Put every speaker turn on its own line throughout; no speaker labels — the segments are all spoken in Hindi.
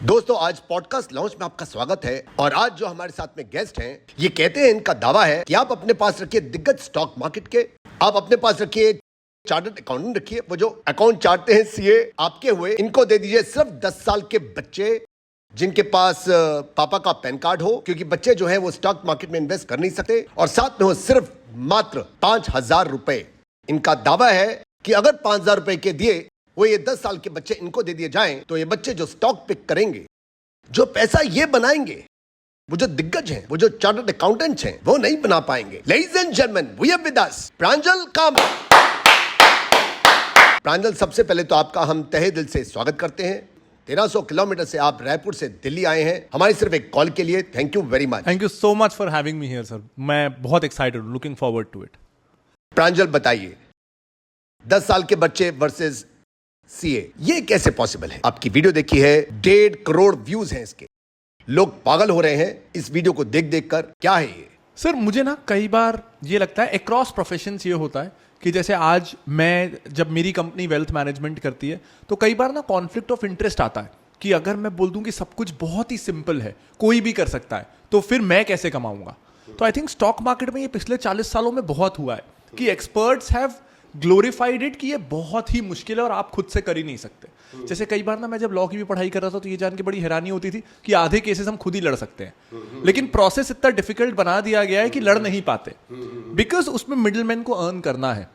दोस्तों आज पॉडकास्ट लॉन्च में आपका स्वागत है और आज जो हमारे साथ में गेस्ट हैं ये कहते हैं, इनका दावा है कि आप अपने पास रखिए दिग्गज स्टॉक मार्केट के, आप अपने पास रखिए चार्टर्ड अकाउंटेंट रखिए, वो जो अकाउंट चाटते हैं सीए आपके हुए, इनको दे दीजिए सिर्फ 10 साल के बच्चे जिनके पास पापा का पैन कार्ड हो, क्योंकि बच्चे जो है वो स्टॉक मार्केट में इन्वेस्ट कर नहीं सकते, और साथ में वो सिर्फ मात्र 5,000 रुपए। इनका दावा है कि अगर 5,000 रुपए के दिए वो ये 10 साल के बच्चे इनको दे दिए जाएं तो ये बच्चे जो स्टॉक पिक करेंगे, जो पैसा ये बनाएंगे, वो जो दिग्गज हैं, वो जो चार्टर्ड अकाउंटेंट्स हैं, वो नहीं बना पाएंगे। Ladies and gentleman, we have with us Pranjal Kamath. Pranjal, सबसे पहले तो आपका हम तहे दिल से स्वागत करते हैं। 1300 किलोमीटर से आप रायपुर से दिल्ली आए हैं हमारी सिर्फ एक कॉल के लिए। Thank you very much.
Thank you so much for having me here sir. मैं बहुत एक्साइटेड हूँ, लुकिंग फॉरवर्ड टू इट।
प्रांजल बताइए, 10 साल के बच्चे वर्सेस सीए, ये कैसे पॉसिबल है? आपकी वीडियो देखी है, 1.5 करोड़ व्यूज हैं इसके, लोग पागल हो रहे हैं इस वीडियो को देख देख कर। क्या है ये?
सर मुझे ना कई बार ये लगता है अक्रॉस प्रोफेशंस ये होता है कि जैसे आज मैं, जब मेरी कंपनी वेल्थ मैनेजमेंट करती है तो कई बार ना कॉन्फ्लिक्ट ऑफ इंटरेस्ट आता है कि अगर मैं बोल दूं कि सब कुछ बहुत ही सिंपल है, कोई भी कर सकता है, तो फिर मैं कैसे कमाऊंगा। तो आई थिंक स्टॉक मार्केट में ये पिछले 40 सालों में बहुत हुआ है कि एक्सपर्ट्स हैव ग्लोरीफाइड इट कि ये बहुत ही मुश्किल है और आप खुद से कर ही नहीं सकते। जैसे कई बार ना मैं जब लॉ की भी पढ़ाई कर रहा था तो ये जान के बड़ी हैरानी होती थी कि आधे केसेस हम खुद ही लड़ सकते हैं, लेकिन प्रोसेस इतना डिफिकल्ट बना दिया गया है कि लड़ नहीं पाते, बिकॉज उसमें मिडिलमैन को अर्न करना है।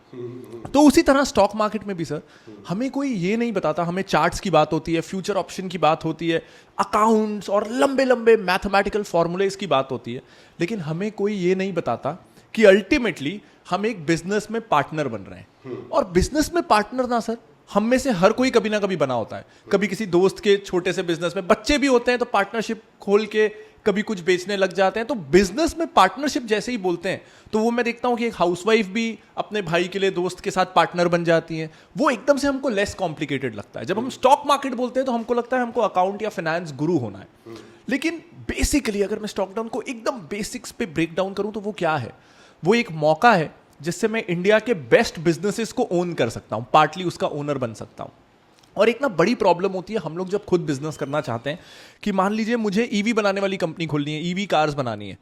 तो उसी तरह स्टॉक मार्केट में भी सर हमें कोई ये नहीं बताता, हमें चार्ट्स की बात होती है, फ्यूचर ऑप्शन की बात होती है, अकाउंट्स और लंबे लंबे मैथमेटिकल फॉर्मूलेज की बात होती है, लेकिन हमें कोई ये नहीं बताता कि अल्टीमेटली हम एक बिजनेस में पार्टनर बन रहे हैं। और बिजनेस में पार्टनर ना सर हम में से हर कोई कभी ना कभी बना होता है। कभी किसी दोस्त के छोटे से बिजनेस में, बच्चे भी होते हैं तो पार्टनरशिप खोल के कभी कुछ बेचने लग जाते हैं। तो बिजनेस में पार्टनरशिप जैसे ही बोलते हैं तो वो मैं देखता हूं कि एक हाउसवाइफ भी अपने भाई के लिए दोस्त के साथ पार्टनर बन जाती है। वो एकदम से हमको लेस कॉम्प्लिकेटेड लगता है। जब हम स्टॉक मार्केट बोलते हैं तो हमको लगता है हमको अकाउंट या फाइनेंस गुरु होना है, लेकिन बेसिकली अगर मैं स्टॉक डाउन को एकदम बेसिक्स पे ब्रेक डाउन करूं तो वो क्या है? वो एक मौका है जिससे मैं इंडिया के बेस्ट बिजनेसेस को ओन कर सकता हूं, पार्टली उसका ओनर बन सकता हूं। और एक ना बड़ी प्रॉब्लम होती है हम लोग जब खुद बिजनेस करना चाहते हैं कि मान लीजिए मुझे ईवी बनाने वाली कंपनी खोलनी है, ईवी कार्स बनानी है,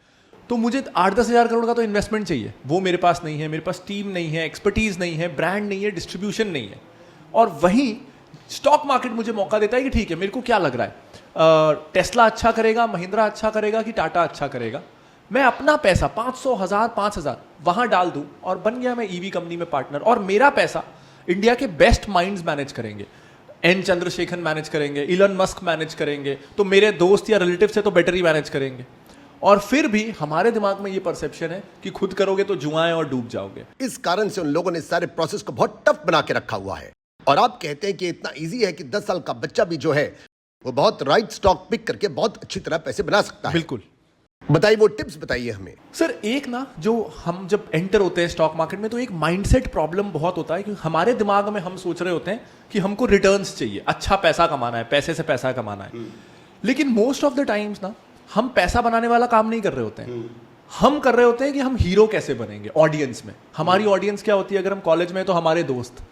तो मुझे 8-10 हज़ार करोड़ का तो इन्वेस्टमेंट चाहिए। वो मेरे पास नहीं है, मेरे पास टीम नहीं है, एक्सपर्टीज नहीं है, ब्रांड नहीं है, डिस्ट्रीब्यूशन नहीं है। और वहीं स्टॉक मार्केट मुझे मौका देता है कि ठीक है, मेरे को क्या लग रहा है, टेस्ला अच्छा करेगा, महिंद्रा अच्छा करेगा कि टाटा अच्छा करेगा, मैं अपना पैसा 500, 1000, 5000 वहां डाल दूं और बन गया मैं ईवी कंपनी में पार्टनर। और मेरा पैसा इंडिया के बेस्ट माइंड्स मैनेज करेंगे, एन चंद्रशेखर मैनेज करेंगे, इलन मस्क मैनेज करेंगे, तो मेरे दोस्त या रिलेटिव से तो बेटर ही मैनेज करेंगे। और फिर भी हमारे दिमाग में ये परसेप्शन है कि खुद करोगे तो जुआएं और डूब जाओगे।
इस कारण से उन लोगों ने सारे प्रोसेस को बहुत टफ बना के रखा हुआ है। और आप कहते हैं कि इतना इजी है कि 10 साल का बच्चा भी जो है वो बहुत राइट स्टॉक पिक करके बहुत अच्छी तरह पैसे बना सकता है।
बिल्कुल।
बताइए, वो टिप्स बताइए हमें।
सर एक ना, जो हम जब एंटर होते हैं स्टॉक मार्केट में तो एक माइंडसेट प्रॉब्लम बहुत होता है कि हमारे दिमाग में हम सोच रहे होते हैं कि हमको रिटर्न्स चाहिए, अच्छा पैसा कमाना है, पैसे से पैसा कमाना है। लेकिन मोस्ट ऑफ द टाइम्स ना हम पैसा बनाने वाला काम नहीं कर रहे होते हैं। हम कर रहे होते हैं कि हम हीरो कैसे बनेंगे ऑडियंस में। हमारी ऑडियंस क्या होती है? अगर हम कॉलेज में हैं तो हमारे दोस्त,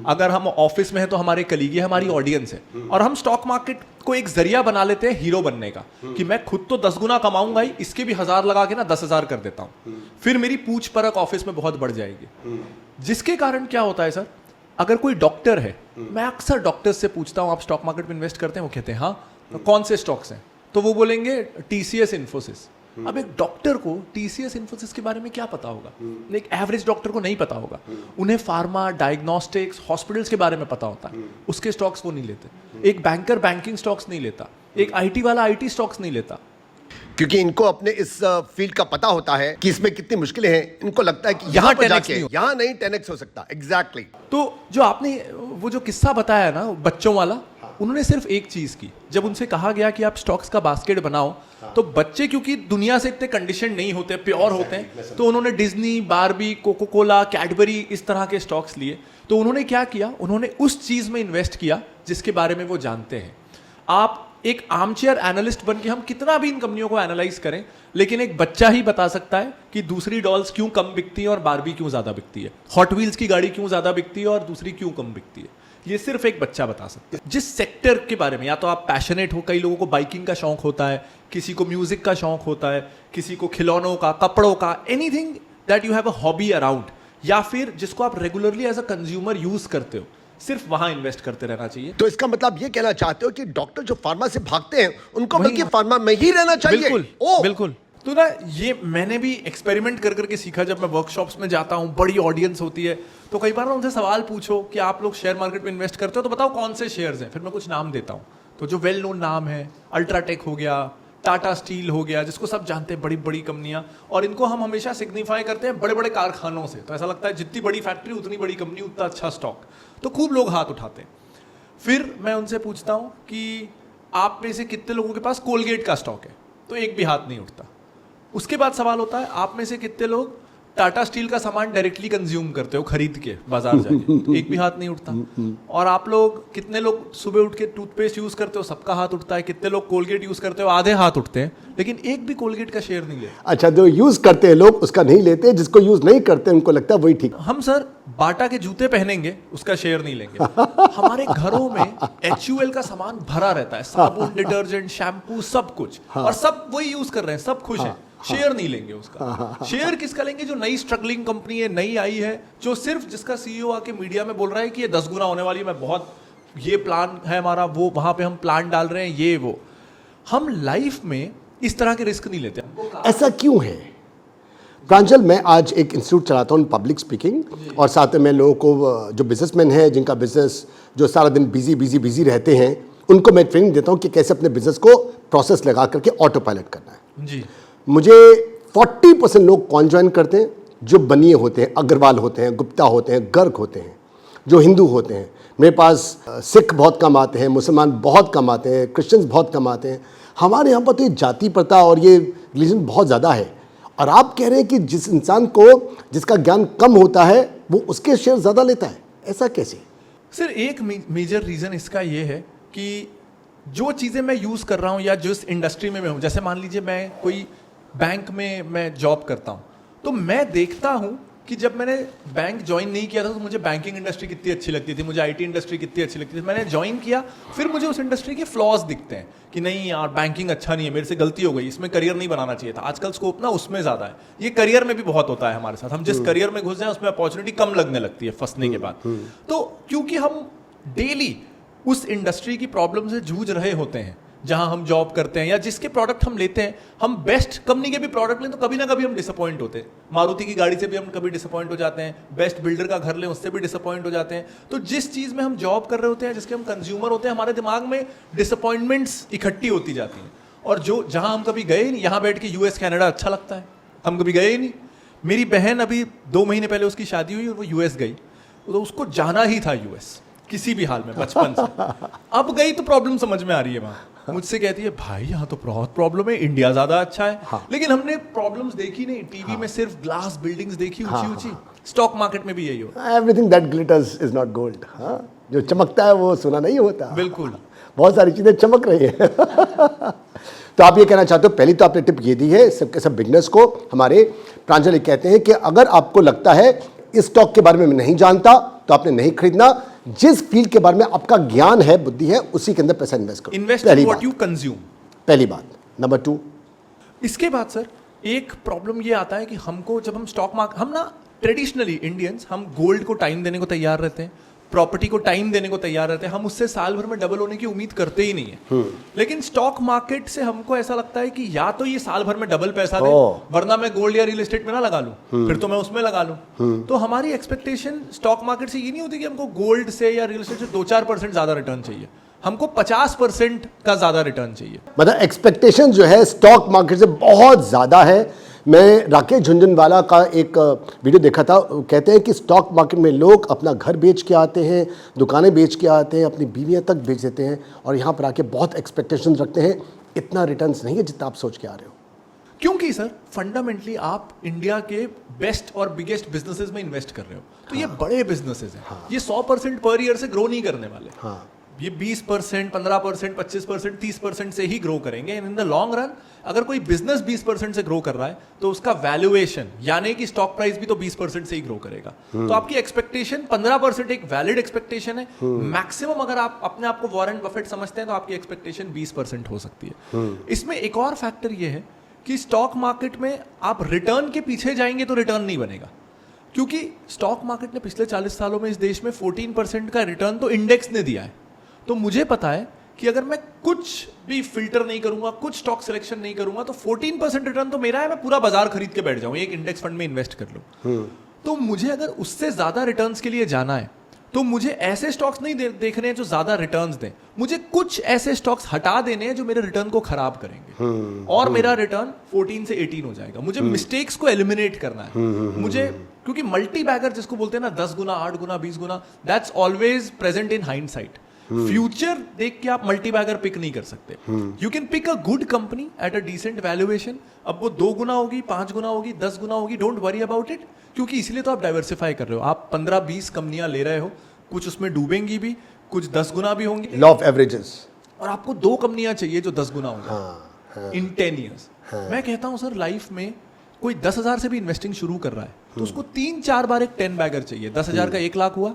अगर हम ऑफिस में हैं तो हमारे कलीग, हमारी ऑडियंस है। और हम स्टॉक मार्केट को एक जरिया बना लेते हैं हीरो बनने का कि मैं खुद तो 10 गुना कमाऊंगा ही, इसके भी 1000 लगा के ना 10,000 कर देता हूं, फिर मेरी पूछ परख ऑफिस में बहुत बढ़ जाएगी। जिसके कारण क्या होता है सर, अगर कोई डॉक्टर है, मैं अक्सर डॉक्टर्स से पूछता हूं आप स्टॉक मार्केट में इन्वेस्ट करते हैं? वो कहते हैं हाँ। तो कौन से स्टॉक्स हैं? तो वो बोलेंगे टीसीएस, इन्फोसिस। अब एक डॉक्टर को टीसीएस, इन्फोसिस के बारे में क्या पता होगा? एक एवरेज डॉक्टर को नहीं पता होगा। उन्हें फार्मा, डायग्नोस्टिक्स, हॉस्पिटल्स के बारे में पता होता है, उसके स्टॉक्स वो नहीं लेते। एक बैंकर बैंकिंग स्टॉक्स नहीं लेता, एक आईटी वाला आईटी स्टॉक्स नहीं लेता,
क्योंकि इनको अपने इस फील्ड का पता होता है कि इसमें कितनी मुश्किलें हैं। इनको लगता है कि यहाँ नहीं 10x हो सकता। एग्जैक्टली।
तो जो आपने वो जो किस्सा बताया ना बच्चों वाला, उन्होंने सिर्फ एक चीज की, जब उनसे कहा गया कि आप स्टॉक्स का बास्केट बनाओ, तो बच्चे क्योंकि दुनिया से इतने कंडीशन नहीं होते, प्योर होते हैं, तो उन्होंने Disney, Barbie, Coca Cola, Cadbury इस तरह के स्टॉक्स लिए। तो उन्होंने क्या किया? उन्होंने उस चीज में इन्वेस्ट किया जिसके बारे में वो जानते हैं। आप एक आर्मचेयर एनालिस्ट बन के हम कितना भी इन कंपनियों को एनालाइज करें, लेकिन एक बच्चा ही बता सकता है कि दूसरी डॉल्स क्यों कम बिकती है और बारबी क्यों ज्यादा बिकती है, हॉट व्हील्स की गाड़ी क्यों ज्यादा बिकती है और दूसरी क्यों कम बिकती है। ये सिर्फ एक बच्चा बता सकता है। जिस सेक्टर के बारे में या तो आप पैशनेट हो, कई लोगों को बाइकिंग का शौक होता है, किसी को म्यूजिक का शौक होता है, किसी को खिलौनों का, कपड़ों का, anything that you have a hobby around, या फिर जिसको आप regularly as a consumer use करते हो, सिर्फ वहां इन्वेस्ट करते रहना चाहिए।
तो इसका मतलब ये कहना चाहते हो कि डॉक्टर जो फार्मा से भागते हैं उनको बल्कि फार्मा में ही रहना चाहिए।
बिल्कुल बिल्कुल। तो ना ये मैंने भी एक्सपेरिमेंट कर करके सीखा। जब मैं वर्कशॉप्स में जाता हूँ, बड़ी ऑडियंस होती है, तो कई बार ना उनसे सवाल पूछो कि आप लोग शेयर मार्केट में इन्वेस्ट करते हो तो बताओ कौन से शेयर्स हैं। फिर मैं कुछ नाम देता हूँ, तो जो वेल नोन नाम है, अल्ट्राटेक हो गया, टाटा स्टील हो गया, जिसको सब जानते हैं, बड़ी बड़ी कंपनियां, और इनको हम हमेशा सिग्निफाई करते हैं बड़े बड़े कारखानों से। तो ऐसा लगता है जितनी बड़ी फैक्ट्री उतनी बड़ी कंपनी, उतना अच्छा स्टॉक, तो खूब लोग हाथ उठाते हैं। फिर मैं उनसे पूछता हूँ कि आप में से कितने लोगों के पास कोलगेट का स्टॉक है, तो एक भी हाथ नहीं उठता। उसके बाद सवाल होता है आप में से कितने लोग टाटा स्टील का सामान डायरेक्टली कंज्यूम करते हो खरीद के बाजार जाके, तो एक भी हाथ नहीं उठता। और आप लोग कितने लोग सुबह उठ के टूथपेस्ट यूज करते हो, सबका हाथ उठता है। कितने लोग कोलगेट यूज करते हो, आधे हाथ उठते हैं, लेकिन एक भी कोलगेट का शेयर नहीं लेते।
अच्छा, जो यूज करते हैं लोग उसका नहीं लेते, जिसको यूज नहीं करते उनको लगता है वही ठीक।
हम सर बाटा के जूते पहनेंगे, उसका शेयर नहीं लेंगे। हमारे घरों में HUL का सामान भरा रहता है, साबुन, डिटर्जेंट, शैम्पू, सब कुछ, और सब वही यूज कर रहे हैं, सब खुश हैं। शेयर नहीं लेंगे उसका। शेयर किसका लेंगे? जो नई स्ट्रगलिंग कंपनी है, नई आई है, जो सिर्फ जिसका CEO आके मीडिया में बोल रहा है कि ये 10 गुना होने वाली है, मैं बहुत, ये प्लान है हमारा, वो वहां पे हम प्लान डाल रहे हैं, ये वो। हम लाइफ में इस तरह के रिस्क नहीं लेते।
ऐसा क्यों है प्रांजल? मैं आज एक इंस्टीट्यूट चलाता हूँ पब्लिक स्पीकिंग, और साथ में मैं लोगों को, जो बिजनेसमैन हैं, जिनका बिजनेस जो सारा दिन बिजी रहते हैं, उनको मैं ट्रेनिंग देता हूँ कि कैसे अपने बिजनेस को प्रोसेस लगा करके ऑटो पायलट करना है।
जी।
मुझे 40% लोग कौन ज्वाइन करते हैं? जो बनिए होते हैं, अग्रवाल होते हैं, गुप्ता होते हैं, गर्ग होते हैं, जो हिंदू होते हैं। मेरे पास सिख बहुत कम आते हैं, मुसलमान बहुत कम आते हैं, क्रिश्चियंस बहुत कम आते हैं। हमारे यहाँ पर तो ये जाति प्रथा और ये रिलीजन बहुत ज़्यादा है। और आप कह रहे हैं कि जिस इंसान को, जिसका ज्ञान कम होता है, वो उसके शेयर ज़्यादा लेता है, ऐसा कैसे?
सर एक मेजर रीज़न इसका ये है कि जो चीज़ें मैं यूज़ कर रहा हूँ या जिस इंडस्ट्री में मैं हूँ, जैसे मान लीजिए मैं कोई बैंक में मैं जॉब करता हूँ, तो मैं देखता हूँ कि जब मैंने बैंक ज्वाइन नहीं किया था तो मुझे बैंकिंग इंडस्ट्री कितनी अच्छी लगती थी, मुझे IT इंडस्ट्री कितनी अच्छी लगती थी। मैंने ज्वाइन किया, फिर मुझे उस इंडस्ट्री के फ्लॉज दिखते हैं कि नहीं यार बैंकिंग अच्छा नहीं है, मेरे से गलती हो गई, इसमें करियर नहीं बनाना चाहिए था। आजकल स्कोप ना उसमें ज़्यादा है। ये करियर में भी बहुत होता है हमारे साथ, हम जिस करियर में घुस जाए उसमें अपॉर्चुनिटी कम लगने लगती है फंसने के बाद। तो क्योंकि हम डेली उस इंडस्ट्री की प्रॉब्लम से जूझ रहे होते हैं जहां हम जॉब करते हैं, या जिसके प्रोडक्ट हम लेते हैं, हम बेस्ट कंपनी के भी प्रोडक्ट लें तो कभी ना कभी हम डिसअपॉइंट होते हैं। मारुति की गाड़ी से भी हम कभी डिसअपॉइंट हो जाते हैं, बेस्ट बिल्डर का घर लें उससे भी डिसअपॉइंट हो जाते हैं। तो जिस चीज़ में हम जॉब कर रहे होते हैं, जिसके हम कंज्यूमर होते हैं, हमारे दिमाग में डिसअपॉइंटमेंट्स इकट्ठी होती जाती हैं। और जो जहां हम कभी गए नहीं, यहाँ बैठ के US कनाडा अच्छा लगता है, हम कभी गए ही नहीं। मेरी बहन अभी 2 महीने पहले उसकी शादी हुई और वो US गई, तो उसको जाना ही था US किसी भी हाल में, बचपन से। अब गई तो प्रॉब्लम समझ में आ रही है वहां। मुझसे कहती है भाई यहाँ तो बहुत प्रॉब्लम है, इंडिया ज्यादा अच्छा है।
हाँ।
लेकिन हमने प्रॉब्लम्स देखी नहीं, टीवी में सिर्फ ग्लास बिल्डिंग्स देखी ऊंची ऊंची। स्टॉक मार्केट में भी यही हो।
Everything that glitters is not gold. हाँ, जो चमकता है वो सोना नहीं होता।
बिल्कुल,
बहुत सारी चीजें चमक रही है। तो आप ये कहना चाहते हो, पहली तो आपने टिप ये दी है सबके सब बिगनर्स को। हमारे प्रांजल कहते हैं कि अगर आपको लगता है इस स्टॉक के बारे में मैं नहीं जानता, तो आपने नहीं खरीदना। जिस फील्ड के बारे में आपका ज्ञान है, बुद्धि है, उसी के अंदर पैसा इन्वेस्ट करो।
Invest in what you consume,
पहली बात। नंबर 2,
इसके बाद सर एक प्रॉब्लम ये आता है कि हमको जब हम स्टॉक मार्केट, हम ना ट्रेडिशनली इंडियंस, हम गोल्ड को टाइम देने को तैयार रहते हैं, प्रॉपर्टी को टाइम देने को तैयार रहते हैं, हम उससे साल भर में डबल होने की उम्मीद करते ही नहीं है। लेकिन स्टॉक मार्केट से हमको ऐसा लगता है कि या तो ये साल भर में डबल पैसा दे, वरना मैं गोल्ड या रियल एस्टेट में ना लगा लूं, फिर तो मैं उसमें लगा लूं। तो हमारी एक्सपेक्टेशन स्टॉक मार्केट से ये नहीं होती कि हमको गोल्ड से या रियल एस्टेट से 2-4% ज्यादा रिटर्न चाहिए, हमको 50% का ज्यादा रिटर्न चाहिए।
मतलब एक्सपेक्टेशन जो है स्टॉक मार्केट से बहुत ज्यादा है। मैं राकेश झुनझुनवाला का एक वीडियो देखा था, कहते हैं कि स्टॉक मार्केट में लोग अपना घर बेच के आते हैं, दुकानें बेच के आते हैं, अपनी बीवियां तक बेच देते हैं, और यहाँ पर आके बहुत एक्सपेक्टेशंस रखते हैं। इतना रिटर्न्स नहीं है जितना आप सोच के आ रहे हो।
क्योंकि सर फंडामेंटली आप इंडिया के बेस्ट और बिगेस्ट बिजनेसेस में इन्वेस्ट कर रहे हो, तो ये बड़े बिजनेसेस हैं। ये 100% पर ईयर से ग्रो नहीं करने वाले। ये 20%, 15%, 25%, 30% से ही ग्रो करेंगे। इन द लॉन्ग रन अगर कोई बिजनेस 20% से ग्रो कर रहा है तो उसका वैल्यूएशन यानी कि स्टॉक प्राइस भी तो 20% से ही ग्रो करेगा। तो आपकी एक्सपेक्टेशन 15% एक वैलिड एक्सपेक्टेशन है। मैक्सिमम अगर आप अपने आप को वॉरेन बफेट समझते हैं तो आपकी एक्सपेक्टेशन 20% हो सकती है। इसमें एक और फैक्टर ये है कि स्टॉक मार्केट में आप रिटर्न के पीछे जाएंगे तो रिटर्न नहीं बनेगा, क्योंकि स्टॉक मार्केट ने पिछले 40 सालों में इस देश में 14% का रिटर्न तो इंडेक्स ने दिया है। तो मुझे पता है कि अगर मैं कुछ भी फिल्टर नहीं करूंगा, कुछ स्टॉक सिलेक्शन नहीं करूंगा तो 14% रिटर्न तो मेरा है, मैं पूरा बाजार खरीद के बैठ जाऊं, एक इंडेक्स फंड में इन्वेस्ट कर लूं। तो मुझे अगर उससे ज्यादा रिटर्न्स के लिए जाना है तो मुझे ऐसे स्टॉक्स नहीं देखने हैं जो ज्यादा रिटर्न्स दें, मुझे कुछ ऐसे स्टॉक्स हटा देने हैं जो मेरे रिटर्न को खराब करेंगे और मेरा रिटर्न 14 से 18 हो जाएगा। मुझे मिस्टेक्स को एलिमिनेट करना है मुझे, क्योंकि मल्टी बैगर जिसको बोलते हैं ना 10 गुना 8 गुना 20 गुना, that's always present in hindsight. Future देख के आप मल्टी बैगर पिक नहीं कर सकते। You can pick a good company at a decent valuation. अब वो 2 गुना होगी, 5 गुना होगी, 10 गुना होगी, डोंट वरी अबाउट इट, क्योंकि इसलिए तो आप डाइवर्सिफाई कर रहे हो। आप 15-20 कंपनियां ले रहे हो, कुछ उसमें डूबेंगी भी, कुछ 10 गुना भी होंगी।
Law of averages.
और आपको 2 कंपनियां चाहिए जो 10 गुना हो जाए इन 10 ईयर्स। मैं कहता हूं सर, लाइफ में कोई 10,000 से भी इन्वेस्टिंग शुरू कर रहा है तो उसको 3-4 बार एक 10 बैगर चाहिए। 10,000 का 1 लाख हुआ,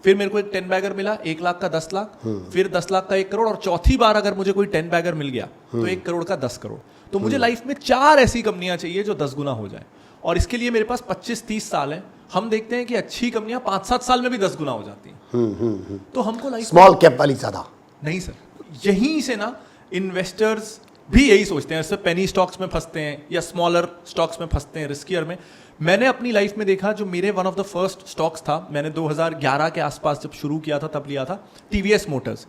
फिर मेरे को एक 10 बैगर मिला, 1 लाख का 10 लाख, फिर 10 लाख का 1 करोड़, और चौथी बार अगर मुझे कोई 10 बैगर मिल गया तो 1 करोड़ का 10 करोड़। तो मुझे लाइफ में 4 ऐसी कंपनियां चाहिए जो 10 गुना हो जाए, और इसके लिए मेरे पास 25-30 साल है। हम देखते हैं कि अच्छी कंपनियां 5-7 साल में भी 10 गुना हो जाती हैं। तो हमको लाइफ
स्मॉल कैप वाली ज्यादा
नहीं सर, यहीं से ना इन्वेस्टर्स भी यही सोचते हैं, इससे पेनी स्टॉक्स में फंसते हैं या स्मॉलर स्टॉक्स में फंसते हैं, रिस्कियर में। मैंने अपनी लाइफ में देखा, जो मेरे one of the first stocks था, मैंने 2011 के आसपास जब शुरू किया था तब लिया था टीवीएस मोटर्स।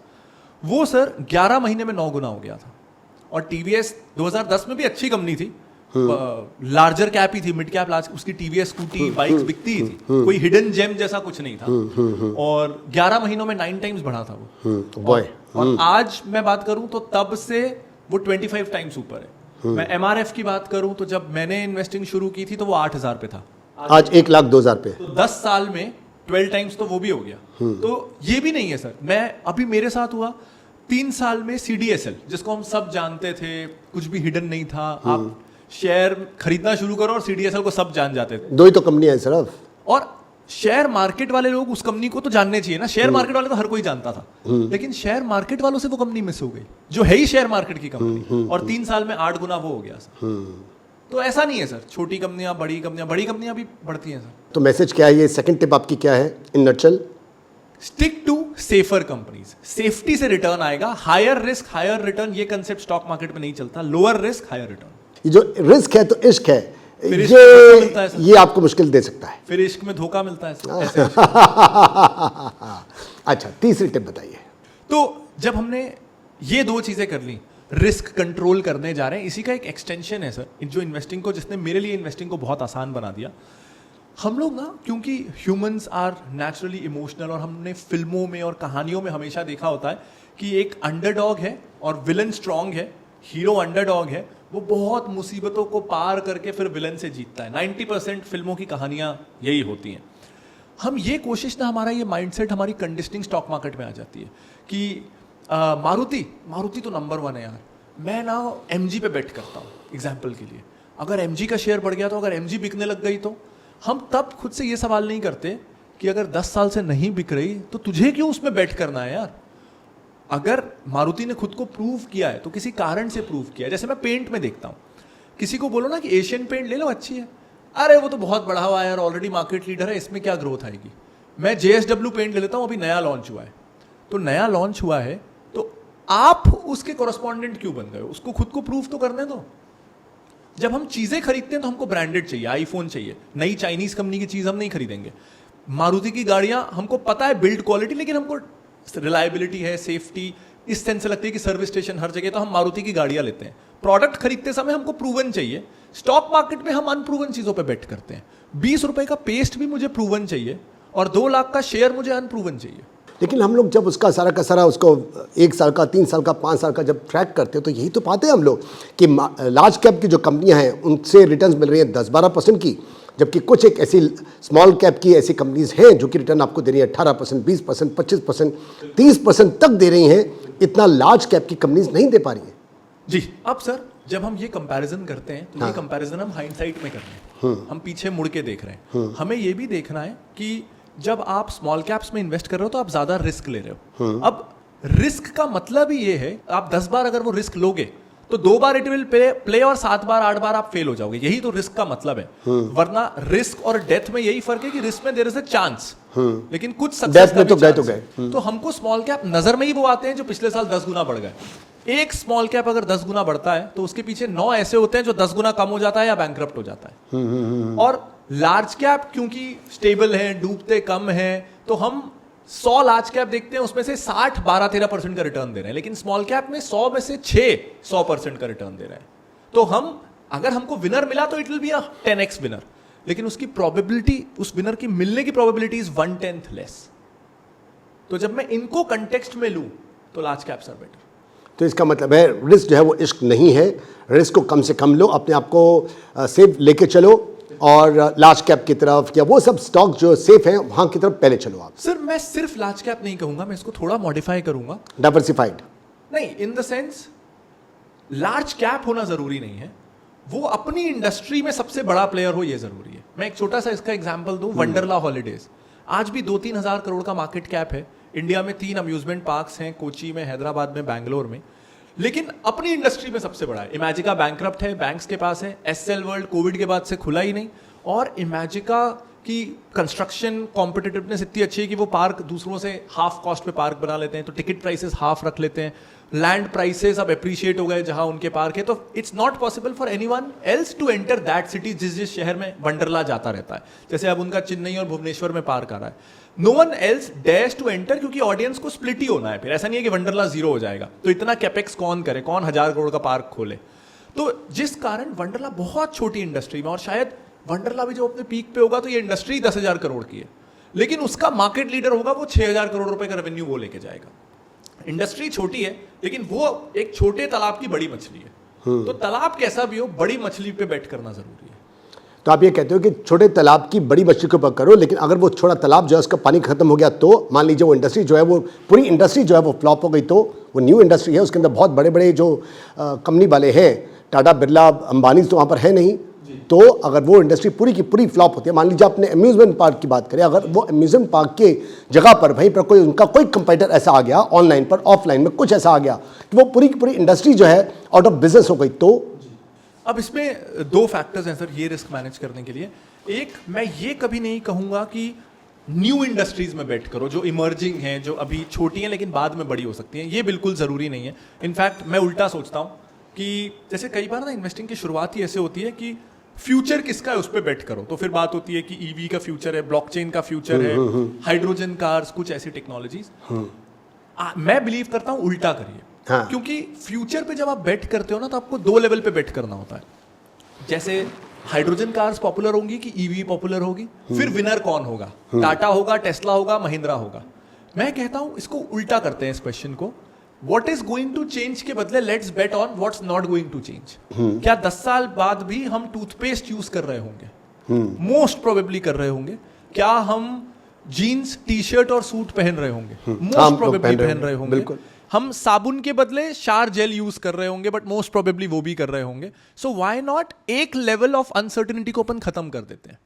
वो सर 11 महीने में 9 गुना हो गया था। और टीवीएस 2010 में भी अच्छी कंपनी थी, लार्जर कैप ही थी, मिड कैप लार्ज, उसकी टीवीएस स्कूटी बाइक्स बिकती ही थी, कोई हिडन जेम जैसा कुछ नहीं था। और 11 महीनों में 9 टाइम्स बढ़ा था वो। और आज मैं बात करूं तो तब से वो 25 टाइम्स ऊपर है। मैं एमआरएफ की बात करूं तो जब मैंने इन्वेस्टिंग शुरू की थी तो वो 8,000 पे था,
आज 1,02,000 पे।
तो 10 साल में 12 टाइम्स तो वो भी हो गया। तो ये भी नहीं है सर, मैं अभी मेरे साथ हुआ 3 साल में सीडीएसएल, जिसको हम सब जानते थे, कुछ भी हिडन नहीं था। आप शेयर खरीदना शुरू करो और सीडीएसएल को सब जान जाते थे।
2 ही तो कंपनी है सिर्फ।
और शेयर मार्केट वाले लोग उस कंपनी को तो जानने चाहिए ना, शेयर मार्केट वाले तो हर कोई जानता था, लेकिन शेयर मार्केट वालों से वो कंपनी मिस हो गई जो है ही शेयर मार्केट की कंपनी, और 3 साल में 8 गुना वो हो गया सर। तो ऐसा नहीं है सर, छोटी कंपनियां बड़ी कंपनियां भी बढ़ती हैं सर।
तो मैसेज क्या है, ये सेकंड टिप आपकी क्या है in nutshell?
Stick to safer companies. Safety से रिटर्न आएगा। हायर रिस्क हायर रिटर्न, ये कंसेप्ट स्टॉक मार्केट में नहीं चलता। Lower risk higher return.
ये जो रिस्क है तो इश्क है, ये आपको मुश्किल दे सकता है।
फिर इश्क में धोखा मिलता है ऐसे।
अच्छा, तीसरी टिप बताइए।
तो जब हमने ये 2 चीजें कर ली, रिस्क कंट्रोल करने जा रहे हैं, इसी का एक एक्सटेंशन है सर, जो इन्वेस्टिंग को, जिसने मेरे लिए इन्वेस्टिंग को बहुत आसान बना दिया। हम लोग ना, क्योंकि ह्यूमंस आर नेचुरली इमोशनल, और हमने फिल्मों में और कहानियों में हमेशा देखा होता है कि एक अंडरडॉग है और विलन स्ट्रांग है। हीरो अंडरडॉग है, वो बहुत मुसीबतों को पार करके फिर विलन से जीतता है। 90% फिल्मों की कहानियां यही होती हैं। हम ये कोशिश ना, हमारा ये माइंडसेट, हमारी कंडीशनिंग स्टॉक मार्केट में आ जाती है कि मारुति तो नंबर 1 है यार, मैं ना एमजी पे बेट करता हूँ एग्जाम्पल के लिए। अगर एमजी का शेयर बढ़ गया तो, अगर एमजी बिकने लग गई तो, हम तब खुद से ये सवाल नहीं करते कि अगर 10 साल से नहीं बिक रही तो तुझे क्यों उसमें बेट करना है यार। अगर मारुति ने खुद को प्रूव किया है तो किसी कारण से प्रूव किया है। जैसे मैं पेंट में देखता हूं, किसी को बोलो ना कि एशियन पेंट ले लो, अच्छी है, अरे वो तो बहुत बढ़ा हुआ है यार, ऑलरेडी मार्केट लीडर है, इसमें क्या ग्रोथ आएगी। मैं जेएसडब्ल्यू पेंट ले लेता हूं, अभी नया लॉन्च हुआ है, तो नया लॉन्च हुआ है तो आप उसके कॉरेस्पॉन्डेंट क्यों बन गए? उसको खुद को प्रूव तो करने दो। जब हम चीजें खरीदते हैं तो हमको ब्रांडेड चाहिए, आईफोन चाहिए, नई चाइनीज कंपनी की चीज हम नहीं खरीदेंगे। मारुति की गाड़ियां हमको पता है बिल्ड क्वालिटी, लेकिन हमको रिलायबिलिटी है, सेफ्टी, इस सेंस से लगती है कि सर्विस स्टेशन हर जगह, तो हम मारुति की गाड़ियां लेते हैं। प्रोडक्ट खरीदते समय हमको प्रूवन चाहिए। स्टॉक मार्केट में हम अनप्रूवन चीजों पे बेट करते हैं। 20 रुपए का पेस्ट भी मुझे प्रूवन चाहिए और 2 लाख का शेयर मुझे अनप्रूवन चाहिए।
लेकिन हम लोग जब उसका सारा का सारा उसको 1 साल का, 3 साल का, 5 साल का जब ट्रैक करते हैं तो यही तो पाते हैं हम लोग कि लार्ज कैप की जो कंपनियां हैं उनसे रिटर्न्स मिल रही हैं 10-12% की, जबकि कुछ एक ऐसी स्मॉल कैप की ऐसी कंपनीज हैं जो कि रिटर्न आपको दे रही है 18%, 20%, 25%, 30% तक दे रही हैं। इतना लार्ज कैप की कंपनीज नहीं दे पा रही हैं।
जी, अब सर जब हम ये कंपैरिजन करते हैं तो ये कंपैरिजन हम हाइंडसाइट में कर रहे हैं, हम पीछे मुड़ के देख रहे हैं। हमें ये भी देखना है कि जब आप स्मॉल कैप्स में इन्वेस्ट कर रहे हो तो आप ज्यादा रिस्क ले रहे हो। अब रिस्क का मतलब ही ये है, आप 10 बार अगर वो रिस्क लोगे तो 2 बार इट विल प्ले और 7 बार 8 बार आप फेल हो जाओगे। यही तो रिस्क का मतलब है। वरना रिस्क और डेथ में यही फर्क है कि रिस्क में देयर इज अ चांस, लेकिन कुछ सक्सेस में
तो गए।
तो हमको स्मॉल कैप नजर में ही वो आते हैं जो पिछले साल 10 गुना बढ़ गए। एक स्मॉल कैप अगर 10 गुना बढ़ता है तो उसके पीछे 9 ऐसे होते हैं जो 10 गुना कम हो जाता है या बैंकरप्ट हो जाता है। और लार्ज कैप क्योंकि स्टेबल है, डूबते कम है, तो हम 100 लार्ज कैप देखते हैं, उसमें से 60 12-13% का रिटर्न दे रहे हैं, लेकिन स्मॉल कैप में 100 में से 6 100% का रिटर्न दे रहे हैं। तो हम अगर हमको विनर मिला तो it will be a 10x winner, लेकिन उसकी प्रोबेबिलिटी, उस विनर की मिलने की प्रोबेबिलिटी इज 1/10 लेस। तो जब मैं इनको कंटेक्स्ट में लूं तो लार्ज कैप्स आर बेटर।
तो इसका मतलब है रिस्क जो है वो इश्क नहीं है, रिस्क को कम से कम लो, अपने आप को सेफ लेके चलो और लार्ज कैप की तरफ या वो सब स्टॉक जो सेफ हैं वहां की तरफ पहले चलो आप।
सर मैं सिर्फ लार्ज कैप नहीं कहूंगा, मैं इसको थोड़ा मॉडिफाई करूंगा।
डाइवर्सिफाइड
नहीं, in the sense large cap होना जरूरी नहीं है, वो अपनी इंडस्ट्री में सबसे बड़ा प्लेयर हो ये जरूरी है। मैं एक छोटा सा इसका एग्जांपल दूं, वंडरला हॉलीडेज आज भी 2-3 हजार करोड़ का मार्केट कैप है। इंडिया में 3 अम्यूजमेंट पार्क्स हैं, कोची में, हैदराबाद में, बैंगलोर में, लेकिन अपनी इंडस्ट्री में सबसे बड़ा है। इमेजिका बैंकरप्ट है, बैंक्स के पास है। एसएल वर्ल्ड कोविड के बाद से खुला ही नहीं, और इमेजिका की कंस्ट्रक्शन कॉम्पिटिटिवनेस इतनी अच्छी है कि वो पार्क दूसरों से हाफ कॉस्ट पे पार्क बना लेते हैं, तो टिकट प्राइसेस हाफ रख लेते हैं। लैंड प्राइसेस अब अप्रिशिएट हो गए जहां उनके पार्क है, तो it's not possible for anyone else to enter that city जिस शहर में वंडरला जाता रहता है। जैसे अब उनका चेन्नई और भुवनेश्वर में पार्क आ रहा है, no one else dares to enter, क्योंकि ऑडियंस को स्प्लिट ही होना है। फिर ऐसा नहीं है कि वंडरला 0 हो जाएगा, तो इतना कैपेक्स कौन करे, कौन 1000 करोड़ का पार्क खोले। तो जिस कारण वंडरला बहुत छोटी इंडस्ट्री में, और शायद वंडरला भी जो अपने पीक पे होगा तो ये इंडस्ट्री 10,000 करोड़ की है, लेकिन उसका मार्केट लीडर होगा, वो 6,000 करोड़ रुपए का रेवेन्यू वो लेके जाएगा। इंडस्ट्री छोटी है लेकिन वो एक छोटे तालाब की बड़ी मछली है। तो तालाब कैसा भी हो, बड़ी मछली पे बेट करना जरूरी है।
तो आप ये कहते हो कि छोटे तालाब की बड़ी मछली के ऊपर करो, लेकिन अगर वो छोटा तालाब जो है उसका पानी खत्म हो गया तो मान लीजिए वो इंडस्ट्री जो है, वो पूरी इंडस्ट्री जो है वो फ्लॉप हो गई, तो वो न्यू इंडस्ट्री है, उसके अंदर बहुत बड़े बड़े जो कंपनी वाले हैं, टाटा बिरला अंबानी तो वहाँ पर है नहीं, तो अगर वो इंडस्ट्री पूरी की पूरी फ्लॉप होती है, मान लीजिए आपने अम्यूजमेंट पार्क की बात करें, अगर वो अम्यूजमेंट पार्क के जगह पर वहीं पर कोई उनका कोई कंपीटर ऐसा आ गया, ऑनलाइन पर ऑफलाइन में कुछ ऐसा आ गया कि वो पूरी की पूरी इंडस्ट्री जो है आउट ऑफ बिजनेस हो गई, तो
अब इसमें 2 फैक्टर्स हैं सर ये रिस्क मैनेज करने के लिए। एक, मैं ये कभी नहीं कहूंगा कि न्यू इंडस्ट्रीज में बेट करो जो इमर्जिंग हैं, जो अभी छोटी हैं लेकिन बाद में बड़ी हो सकती हैं, ये बिल्कुल जरूरी नहीं है। इनफैक्ट मैं उल्टा सोचता हूं कि जैसे कई बार ना इन्वेस्टिंग की शुरुआत ही ऐसे होती है कि फ्यूचर किसका है उस पर बेट करो, तो फिर बात होती है कि ईवी का फ्यूचर है, ब्लॉकचेन का फ्यूचर है, हाइड्रोजन कार्स, कुछ ऐसी टेक्नोलॉजीज। मैं बिलीव करता हूं उल्टा करिए।
हाँ।
क्योंकि फ्यूचर पे जब आप बेट करते हो ना, तो आपको 2 लेवल पे बेट करना होता है। जैसे हाइड्रोजन कार्स पॉपुलर होंगी कि ईवी पॉपुलर होगी, फिर विनर कौन होगा, टाटा होगा, टेस्ला होगा, महिंद्रा होगा। मैं कहता हूं इसको उल्टा करते हैं इस क्वेश्चन को, what is going to change के बदले let's bet on what's not going to change. क्या 10 साल बाद भी हम टूथपेस्ट यूज कर रहे होंगे? मोस्ट प्रोबेबली कर रहे होंगे। क्या हम जीन्स, टी शर्ट और सूट पहन रहे होंगे? मोस्ट प्रोबेबली पहन रहे होंगे।
बिल्कुल।
हम साबुन के बदले शार जेल यूज कर रहे होंगे, बट मोस्ट प्रोबेबली वो भी कर रहे होंगे। सो व्हाई नॉट एक लेवल ऑफ अनसर्टेनिटी को अपन खत्म कर देते हैं,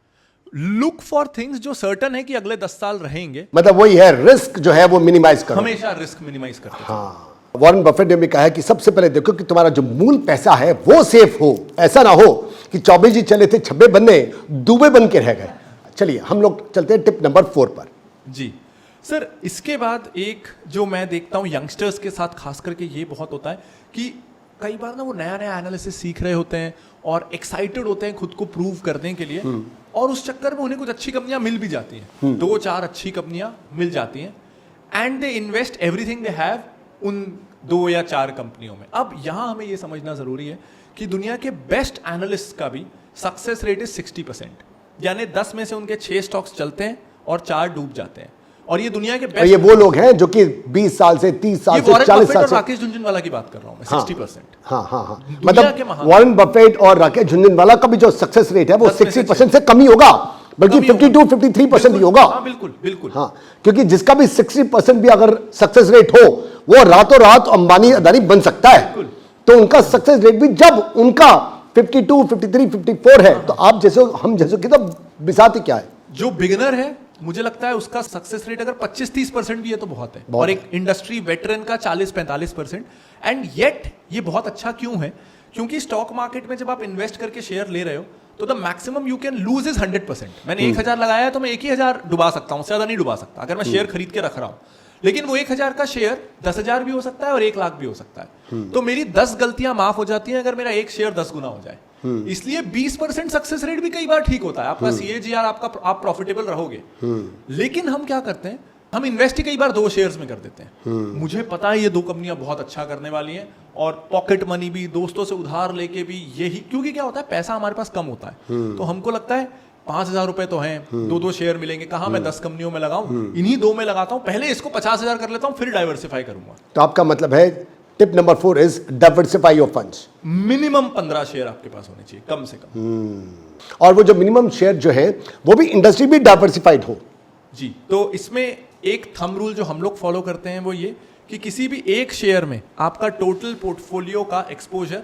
लुक फॉर थिंग्स जो सर्टन है कि अगले 10 साल रहेंगे।
मतलब वही है, रिस्क जो है वो मिनिमाइज करो,
हमेशा रिस्क मिनिमाइज करते हैं।
हाँ। वॉरेन बफेट ने भी कहा है कि सबसे पहले देखो कि तुम्हारा जो मूल पैसा है वो सेफ हो, ऐसा ना हो कि 24 जी चले थे 26 बनने, दुबे बन के रह गए। चलिए हम लोग चलते हैं टिप नंबर 4 पर।
जी सर, इसके बाद एक जो मैं देखता हूं यंगस्टर्स के साथ खास करके ये बहुत होता है कि कई बार ना वो नया नया एनालिसिस सीख रहे होते हैं और एक्साइटेड होते हैं खुद को प्रूव करने के लिए, और उस चक्कर में उन्हें कुछ अच्छी कंपनियां मिल भी जाती हैं, 2-4 अच्छी कंपनियां मिल जाती हैं, and they invest everything they have उन 2 या 4 कंपनियों में। अब यहां हमें यह समझना जरूरी है कि दुनिया के बेस्ट एनालिस्ट का भी सक्सेस रेट इज 60%, यानी 10 में से उनके 6 स्टॉक्स चलते हैं और 4 डूब जाते हैं। और ये दुनिया के
और
बेस्ट।
ये वो लोग हैं जो कि 20 साल से 30 साल से 40 साल
और
से।
राकेश झुनझुनवाला की बात कर रहा हूं मैं, 60%।
हाँ
दुनिया के
मतलब
महान।
वॉरेन बफेट और राकेश झुनझुनवाला का भी जो सक्सेस रेट है वो
10 में से
60% से कम ही होगा, बल्कि
कम ही होगा।
52-53% ही होगा।
हाँ बिल्कुल बिल्कुल।
हाँ, क्योंकि जिसका भी 60% भी अगर सक्सेस रेट हो, वो रातों रात अंबानी अदानी बन सकता है। तो उनका सक्सेस रेट भी जब उनका 52, 53, 54 है, तो आप जैसे हम जैसे कि तो बिसाती क्या है।
जो बिगिनर है मुझे लगता है उसका सक्सेस रेट अगर 25-30% भी है तो बहुत है, और एक इंडस्ट्री वेटरन का 40-45%। एंड येट ये बहुत अच्छा क्यों है, क्योंकि स्टॉक मार्केट में जब आप इन्वेस्ट करके शेयर ले रहे हो तो the maximum you can lose is 100%। मैंने 1000 लगाया है तो मैं 1000 डुबा सकता हूं, ज्यादा नहीं डुबा सकता अगर मैं शेयर खरीद के रख रहा हूं। लेकिन वो 1000 का शेयर 10,000 भी हो सकता है और 1 लाख भी हो सकता है। तो मेरी 10 गलतियां माफ हो जाती हैं अगर मेरा एक शेयर 10 गुना हो जाए। इसलिए 20% सक्सेस रेट भी कई बार ठीक होता है, आपका CAGR, आपका आप प्रॉफिटेबल रहोगे। लेकिन हम क्या करते हैं, हम इन्वेस्ट ही कई बार 2 शेयर्स में कर देते हैं। मुझे पता है ये 2 कंपनियां बहुत अच्छा करने वाली हैं, और पॉकेट मनी भी, दोस्तों से उधार लेके भी यही, क्योंकि क्या होता है पैसा हमारे पास कम होता है, तो हमको लगता है 5,000 रुपए तो हैं, 2-2 शेयर मिलेंगे, कहां मैं 10 कंपनियों में लगाऊं, इन्हीं 2 में लगाता हूं, पहले इसको 50,000 कर लेता हूं, फिर डाइवर्सिफाई करूंगा।
तो आपका मतलब है tip number 4 is diversify your funds.
Minimum 15 share आपके पास होने चाहिए कम से कम।
और वो जो मिनिमम शेयर जो है वो भी इंडस्ट्री भी डाइवर्सिफाइड हो।
जी, तो इसमें एक थंब रूल जो हम लोग फॉलो करते हैं वो ये कि किसी भी एक शेयर में आपका टोटल पोर्टफोलियो का एक्सपोजर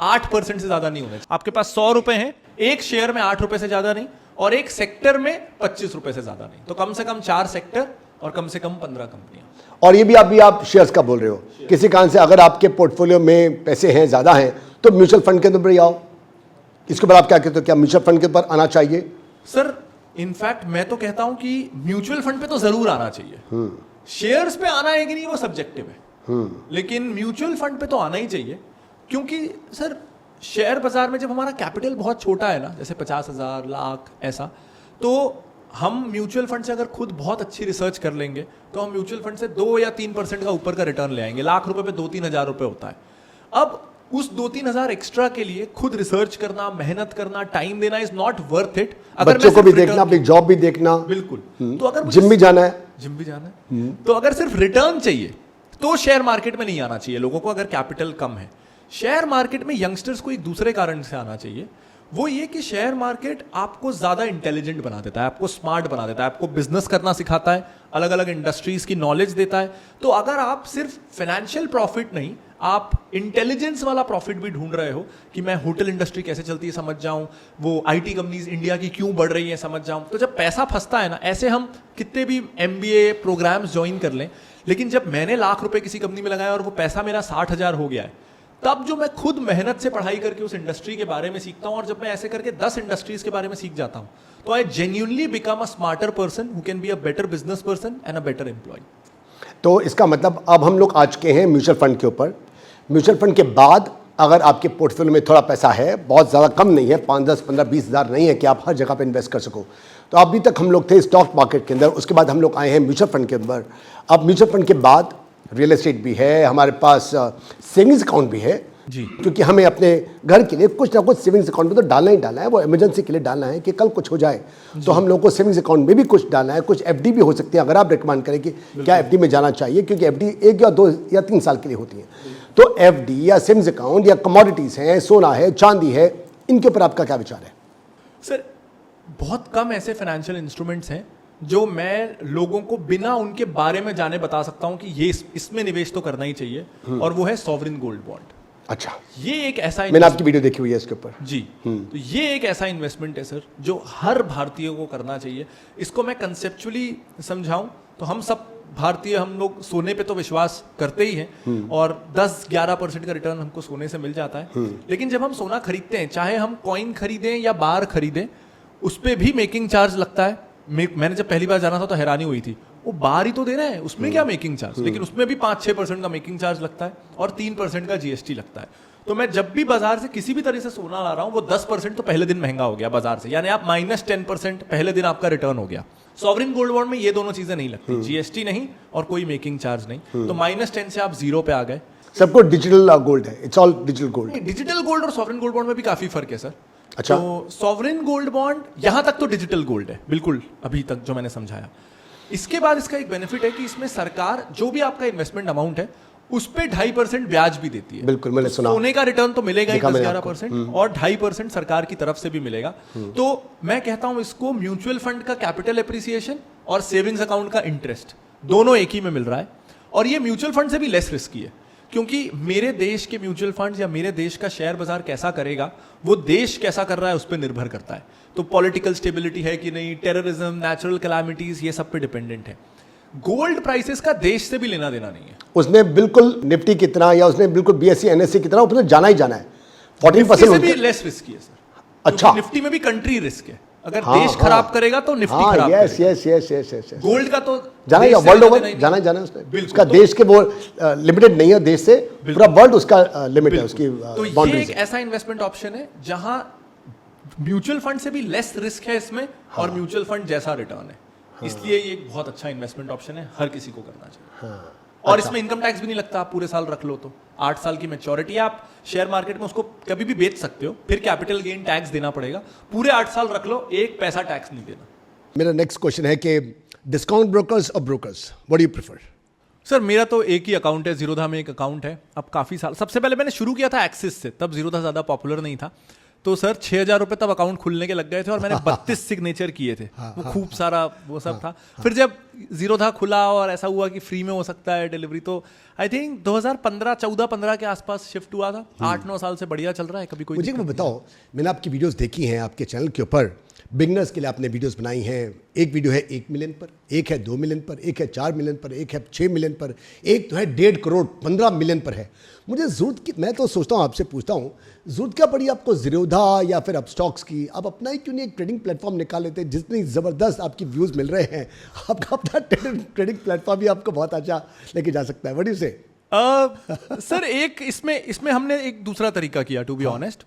8% से ज्यादा नहीं होना चाहिए। आपके पास 100 रुपए हैं, एक शेयर में 8 रुपए से ज्यादा नहीं, और एक सेक्टर में 25 रुपए से ज्यादा नहीं। तो कम से कम 4 सेक्टर और कम से कम 15 कंपनियां।
और ये भी आप शेयर्स का बोल रहे हो, किसी कारण से अगर आपके पोर्टफोलियो में पैसे हैं, ज्यादा हैं, तो म्यूचुअल फंड के अंदर भी आओ। इसके ऊपर आप क्या कहते हो, क्या म्यूचुअल फंड के ऊपर आना चाहिए?
सर इनफैक्ट मैं तो कहता हूं कि म्यूचुअल फंड पे तो जरूर आना चाहिए। शेयर्स पे आना है कि नहीं वो सब्जेक्टिव है, लेकिन म्यूचुअल फंड पे तो आना ही चाहिए। क्योंकि सर शेयर बाजार में जब हमारा कैपिटल बहुत छोटा है ना, जैसे 50,000 लाख ऐसा, तो हम म्यूचुअल फंड से अगर खुद बहुत अच्छी रिसर्च कर लेंगे तो हम म्यूचुअल फंड से 2 या 3% का ऊपर का रिटर्न ले आएंगे। लाख रुपए पे 2-3 हजार रुपए होता है। अब उस 2-3 हजार एक्स्ट्रा के लिए खुद रिसर्च करना, मेहनत करना, टाइम देना इज नॉट वर्थ इट।
बच्चों को भी देखना, अपनी जॉब भी देखना,
बिल्कुल। तो अगर
जिम भी जाना है,
तो अगर सिर्फ रिटर्न चाहिए तो शेयर मार्केट में नहीं आना चाहिए लोगों को, अगर कैपिटल कम है। शेयर मार्केट में यंगस्टर्स को एक दूसरे कारण से आना चाहिए, वो ये कि शेयर मार्केट आपको ज्यादा इंटेलिजेंट बना देता है, आपको स्मार्ट बना देता है, आपको बिजनेस करना सिखाता है, अलग अलग इंडस्ट्रीज की नॉलेज देता है। तो अगर आप सिर्फ फाइनेंशियल प्रॉफिट नहीं, आप इंटेलिजेंस वाला प्रॉफिट भी ढूंढ रहे हो कि मैं होटल इंडस्ट्री कैसे चलती है समझ जाऊं, वो IT कंपनीज इंडिया की क्यों बढ़ रही है समझ जाऊं, तो जब पैसा फंसता है ना, ऐसे हम कितने भी MBA प्रोग्राम्स ज्वाइन कर लें, लेकिन जब मैंने लाख रुपए किसी कंपनी में लगाया और वो पैसा मेरा 60,000 हो गया है, तब जो मैं खुद मेहनत से पढ़ाई करके उस इंडस्ट्री के बारे में सीखता हूं, और जब मैं ऐसे करके 10 इंडस्ट्रीज के बारे में सीख जाता हूं, तो I genuinely become a smarter person who can be a better business person and a better employee.
तो इसका मतलब अब हम लोग आ चुके हैं म्यूचुअल फंड के ऊपर। म्यूचुअल फंड के बाद अगर आपके पोर्टफोलियो में थोड़ा पैसा है, बहुत ज़्यादा कम नहीं है, 5, 10, 15, 20 हज़ार नहीं है कि आप हर जगह पे इन्वेस्ट कर सको, तो अभी तक हम लोग थे स्टॉक मार्केट के अंदर, उसके बाद हम लोग आए हैं म्यूचुअल फंड के अंदर। अब म्यूचुअल फंड के बाद रियल एस्टेट भी है, हमारे पास सेविंग्स अकाउंट भी है
जी,
क्योंकि हमें अपने घर के लिए कुछ ना कुछ सेविंग्स अकाउंट में तो डालना ही डालना है, वो इमरजेंसी के लिए डालना है कि कल कुछ हो जाए तो हम लोगों को सेविंग्स अकाउंट में भी कुछ डालना है। कुछ FD भी हो सकती है, अगर आप रिकमेंड करें कि क्या FD में जाना चाहिए, क्योंकि FD 1 या 2 या 3 साल के लिए होती है। तो FD या सेविंग्स अकाउंट या कमोडिटीज़ हैं, सोना है, चांदी है, इनके ऊपर आपका क्या विचार है?
सर बहुत कम ऐसे फाइनेंशियल इंस्ट्रूमेंट्स हैं जो मैं लोगों को बिना उनके बारे में जाने बता सकता हूं कि ये इसमें निवेश तो करना ही चाहिए, और वो है सॉवरिन गोल्ड बॉन्ड।
अच्छा,
ये एक ऐसा,
मैंने आपकी वीडियो देखी हुई है इसके ऊपर
जी। तो ये एक ऐसा इन्वेस्टमेंट है सर जो हर भारतीय को करना चाहिए। इसको मैं कंसेप्चुअली समझाऊं तो हम सब भारतीय, हम लोग सोने पे तो विश्वास करते ही हैं, और 10-11% का रिटर्न हमको सोने से मिल जाता है। लेकिन जब हम सोना खरीदते हैं, चाहे हम कॉइन खरीदें या बार खरीदें, उस पर भी मेकिंग चार्ज लगता है। मैंने जब पहली बार जाना था तो हैरानी हुई थी, वो बार ही तो दे रहे हैं, उसमें क्या मेकिंग चार्ज, लेकिन उसमें भी 5-6% का मेकिंग चार्ज लगता है और 3% का GST लगता है। तो मैं जब भी बाजार से किसी भी तरह से सोना ला रहा हूं, वो 10% तो पहले दिन महंगा हो गया बाजार से, यानी आप -10% पहले दिन आपका रिटर्न हो गया। सॉवरिन गोल्ड बॉन्ड में ये दोनों चीजें नहीं लगती, GST नहीं और कोई मेकिंग चार्ज नहीं, तो -10 से आप 0 पे आ गए।
सबको डिजिटल गोल्ड है, it's all digital gold.
Digital gold और सॉवरिन गोल्ड बॉन्ड में भी काफी फर्क है सर।
अच्छा,
तो सॉवरिन गोल्ड बॉन्ड यहां तक तो डिजिटल गोल्ड है बिल्कुल, अभी तक जो मैंने समझाया। इसके बाद इसका एक बेनिफिट है कि इसमें सरकार जो भी आपका इन्वेस्टमेंट अमाउंट है उस पे 2.5% ब्याज भी देती है।
बिल्कुल, मैंने सुना।
सोने का रिटर्न तो मिलेगा ही
देखा मैंने
10-11% और 2.5% सरकार की तरफ से भी मिलेगा। तो मैं कहता हूं इसको म्यूचुअल फंड का कैपिटल एप्रिसिएशन और सेविंग्स अकाउंट का इंटरेस्ट दोनों एक ही में मिल रहा है। और ये म्यूचुअल फंड से भी लेस रिस्की है, क्योंकि मेरे देश के म्यूचुअल फंड या मेरे देश का शेयर बाजार कैसा करेगा वो देश कैसा कर रहा है उस पर निर्भर करता है। तो पॉलिटिकल स्टेबिलिटी है कि नहीं, टेररिज्म, नेचुरल कैलामिटीज, ये सब पे डिपेंडेंट है। गोल्ड प्राइसेस का देश से भी लेना देना नहीं है।
उसने बिल्कुल निफ्टी की तरह या उसने बिल्कुल बीएससी एनएससी की तरह उसने जाना ही जाना है। 14%
से भी लेस रिस्की है सर।
अच्छा,
निफ्टी में भी कंट्री रिस्क है, अगर देश खराब करेगा तो निफ्टी खराब
यस
करेगा।
Yes yes yes yes.
Gold का तो
जाना ही वर्ल्ड ओवर जाना उसने, उसका देश के वो लिमिटेड नहीं है, देश से पूरा वर्ल्ड उसका लिमिट है, उसकी
तो ये
बाउंड्रीज
एक ऐसा इन्वेस्टमेंट ऑप्शन है जहां म्यूचुअल फंड से भी लेस रिस्क है इसमें और म्यूचुअल फंड जैसा रिटर्न है। इसलिए ये एक बहुत अच्छा इन्वेस्टमेंट ऑप्शन है, हर किसी को करना चाहिए। और इसमें इनकम टैक्स भी नहीं लगता, आप पूरे साल रख लो तो 8 साल की मैच्योरिटी है, आप शेयर मार्केट में उसको कभी भी बेच सकते हो, फिर कैपिटल गेन टैक्स देना पड़ेगा। पूरे 8 साल रख लो, 1 पैसा टैक्स नहीं देना।
मेरा नेक्स्ट क्वेश्चन है कि डिस्काउंट ब्रोकर्स और brokers, what do you prefer?
Sir मेरा तो एक ही अकाउंट है, जीरोधा में एक अकाउंट है। अब काफी साल, सबसे पहले मैंने शुरू किया था एक्सिस से, तब जीरोधा ज्यादा पॉपुलर नहीं था। तो सर 6,000 रुपए तब अकाउंट खुलने के लग गए थे और मैंने 32 सिग्नेचर किए थे। वो खूब सारा वो सब था। फिर जब जीरोधा खुला और ऐसा हुआ कि फ्री में हो सकता है डिलीवरी, तो आई थिंक 2014-15 के आसपास शिफ्ट हुआ था। 8-9 साल से बढ़िया चल रहा है। कभी कोई
मुझे बताओ, मैंने आपकी वीडियोस देखी हैं, आपके चैनल के ऊपर बिगनर्स के लिए आपने वीडियोस बनाई हैं। एक वीडियो है 1 मिलियन पर, एक है 2 मिलियन पर, एक है 4 मिलियन पर, एक है 6 मिलियन पर, एक तो है 1.5 करोड़ 15 मिलियन पर है। मुझे जरूरत की, मैं तो सोचता हूँ, आपसे पूछता हूँ, जरूरत क्या पड़ी आपको जीरोधा या फिर अपस्टॉक्स की? आप अपना ही क्यों नहीं एक ट्रेडिंग प्लेटफॉर्म निकाल लेते? जितनी ज़बरदस्त आपकी व्यूज़ मिल रहे हैं, आपका अपना ट्रेडिंग प्लेटफॉर्म भी आपको बहुत अच्छा लेके जा सकता है। व्हाट डू यू से?
सर एक इसमें हमने एक दूसरा तरीका किया, टू बी ऑनेस्ट।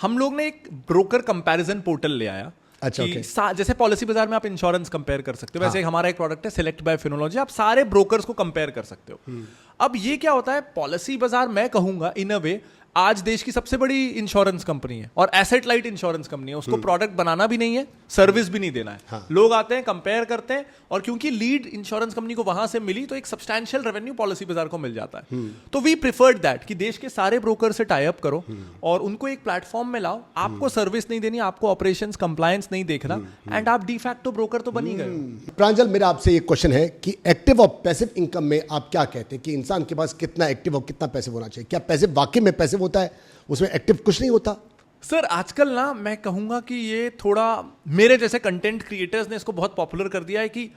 हम लोग ने एक ब्रोकर कंपैरिजन पोर्टल ले आया।
अच्छा,
कि जैसे पॉलिसी बाजार में आप इंश्योरेंस कंपेयर कर सकते हो, वैसे हमारा एक प्रोडक्ट है सिलेक्ट बाय फिनोलॉजी, आप सारे ब्रोकर्स को कंपेयर कर सकते हो। अब ये क्या होता है, पॉलिसी बाजार मैं कहूंगा इन अ वे आज देश की सबसे बड़ी इंश्योरेंस कंपनी है और एसेट लाइट इंश्योरेंस कंपनी है। उसको प्रोडक्ट बनाना भी नहीं है, सर्विस भी नहीं देना है। लोग आते हैं, कंपेयर करते हैं, और क्योंकि लीड इंश्योरेंस कंपनी को वहां से मिली तो एक सब्सटैंशियल रेवेन्यू पॉलिसी बाजार को मिल जाता है। तो वी प्रिफर्ड दैट कि देश के सारे ब्रोकर से टाई अप करो और उनको एक प्लेटफॉर्म में लाओ। आपको सर्विस नहीं देनी, आपको ऑपरेशंस कंप्लायंस नहीं देखना, एंड आप डी फैक्टो ब्रोकर तो बन ही गए।
प्रांजल, मेरा आपसे एक क्वेश्चन है कि एक्टिव और पैसिव इनकम में आप क्या कहते हैं कि इंसान के पास कितना एक्टिव और कितना पैसिव होना चाहिए? क्या पैसिव वाकई में पैसिव होता है, उसमें एक्टिव कुछ नहीं होता?
सर आजकल ना मैं कहूंगा कि ये थोड़ा मेरे जैसे कंटेंट क्रिएटर्स ने इसको बहुत पॉपुलर कर दिया है कि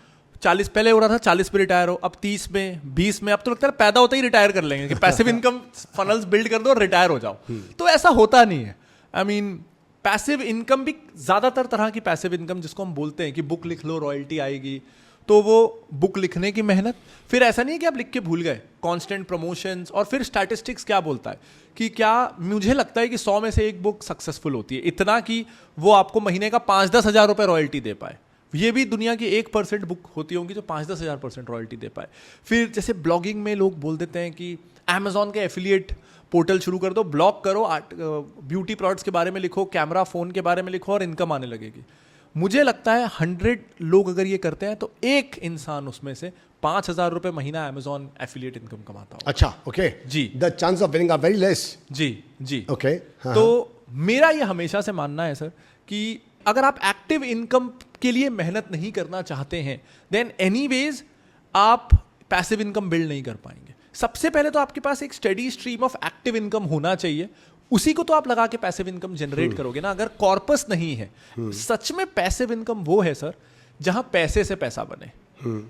40 पहले हो रहा था 40 पे रिटायर हो, अब 30 में, 20 में, अब तो लगता है पैदा होते ही रिटायर कर लेंगे कि पैसिव इनकम फनल्स बिल्ड कर दो और रिटायर हो जाओ। तो ऐसा होता नहीं है। आई मीन पैसिव इनकम भी, ज्यादातर तरह की पैसिव इनकम जिसको हम बोलते हैं कि बुक लिख लो रॉयल्टी आएगी, तो वो बुक लिखने की मेहनत, फिर ऐसा नहीं है कि आप लिख के भूल गए, कांस्टेंट प्रमोशंस, और फिर स्टैटिस्टिक्स क्या बोलता है कि क्या, मुझे लगता है कि 100 में से एक बुक सक्सेसफुल होती है, इतना कि वो आपको महीने का 5-10 हज़ार रुपए रॉयल्टी दे पाए। ये भी दुनिया की 1% बुक होती होंगी जो 5-10 हज़ार% रॉयल्टी दे पाए। फिर जैसे ब्लॉगिंग में लोग बोल देते हैं कि अमेजॉन के एफिलिएट पोर्टल शुरू कर दो, ब्लॉग करो, ब्यूटी प्रोडक्ट्स के बारे में लिखो, कैमरा फोन के बारे में लिखो और इनकम आने लगेगी। मुझे लगता है 100 लोग अगर ये करते हैं तो एक इंसान उसमें से 5,000 रुपए महीना अमेजॉन एफिलिएट इनकम कमाता हो।
अच्छा, ओके
जी।
The chance of winning are very less.
जी
ओके।
तो मेरा ये हमेशा से मानना है सर कि अगर आप एक्टिव इनकम के लिए मेहनत नहीं करना चाहते हैं, देन एनीवेज आप पैसिव इनकम बिल्ड नहीं कर पाएंगे। सबसे पहले तो आपके पास एक steady stream of active income होना चाहिए, उसी को तो आप लगा के पैसिव इनकम जनरेट करोगे ना। अगर कॉर्पस नहीं है, सच में पैसिव इनकम वो है सर जहां पैसे से पैसा बने।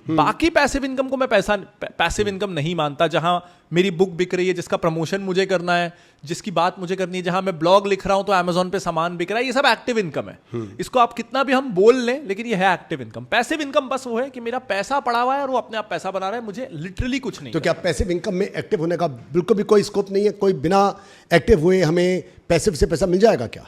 बाकी पैसिव इनकम को मैं पैसिव इनकम नहीं मानता। जहां मेरी बुक बिक रही है, जिसका प्रमोशन मुझे करना है, जिसकी बात मुझे करनी है, जहां मैं ब्लॉग लिख रहा हूं तो अमेजॉन पे सामान बिक रहा है, ये सब एक्टिव इनकम है। इसको आप कितना भी हम बोल लें, लेकिन ये है एक्टिव इनकम। पैसिव इनकम बस वो है कि मेरा पैसा पड़ा हुआ है और वो अपने आप पैसा बना रहा है, मुझे लिटरली कुछ नहीं।
तो क्या पैसिव इनकम में एक्टिव होने का बिल्कुल भी कोई स्कोप नहीं है? कोई बिना एक्टिव हुए हमें पैसिव से पैसा मिल जाएगा क्या?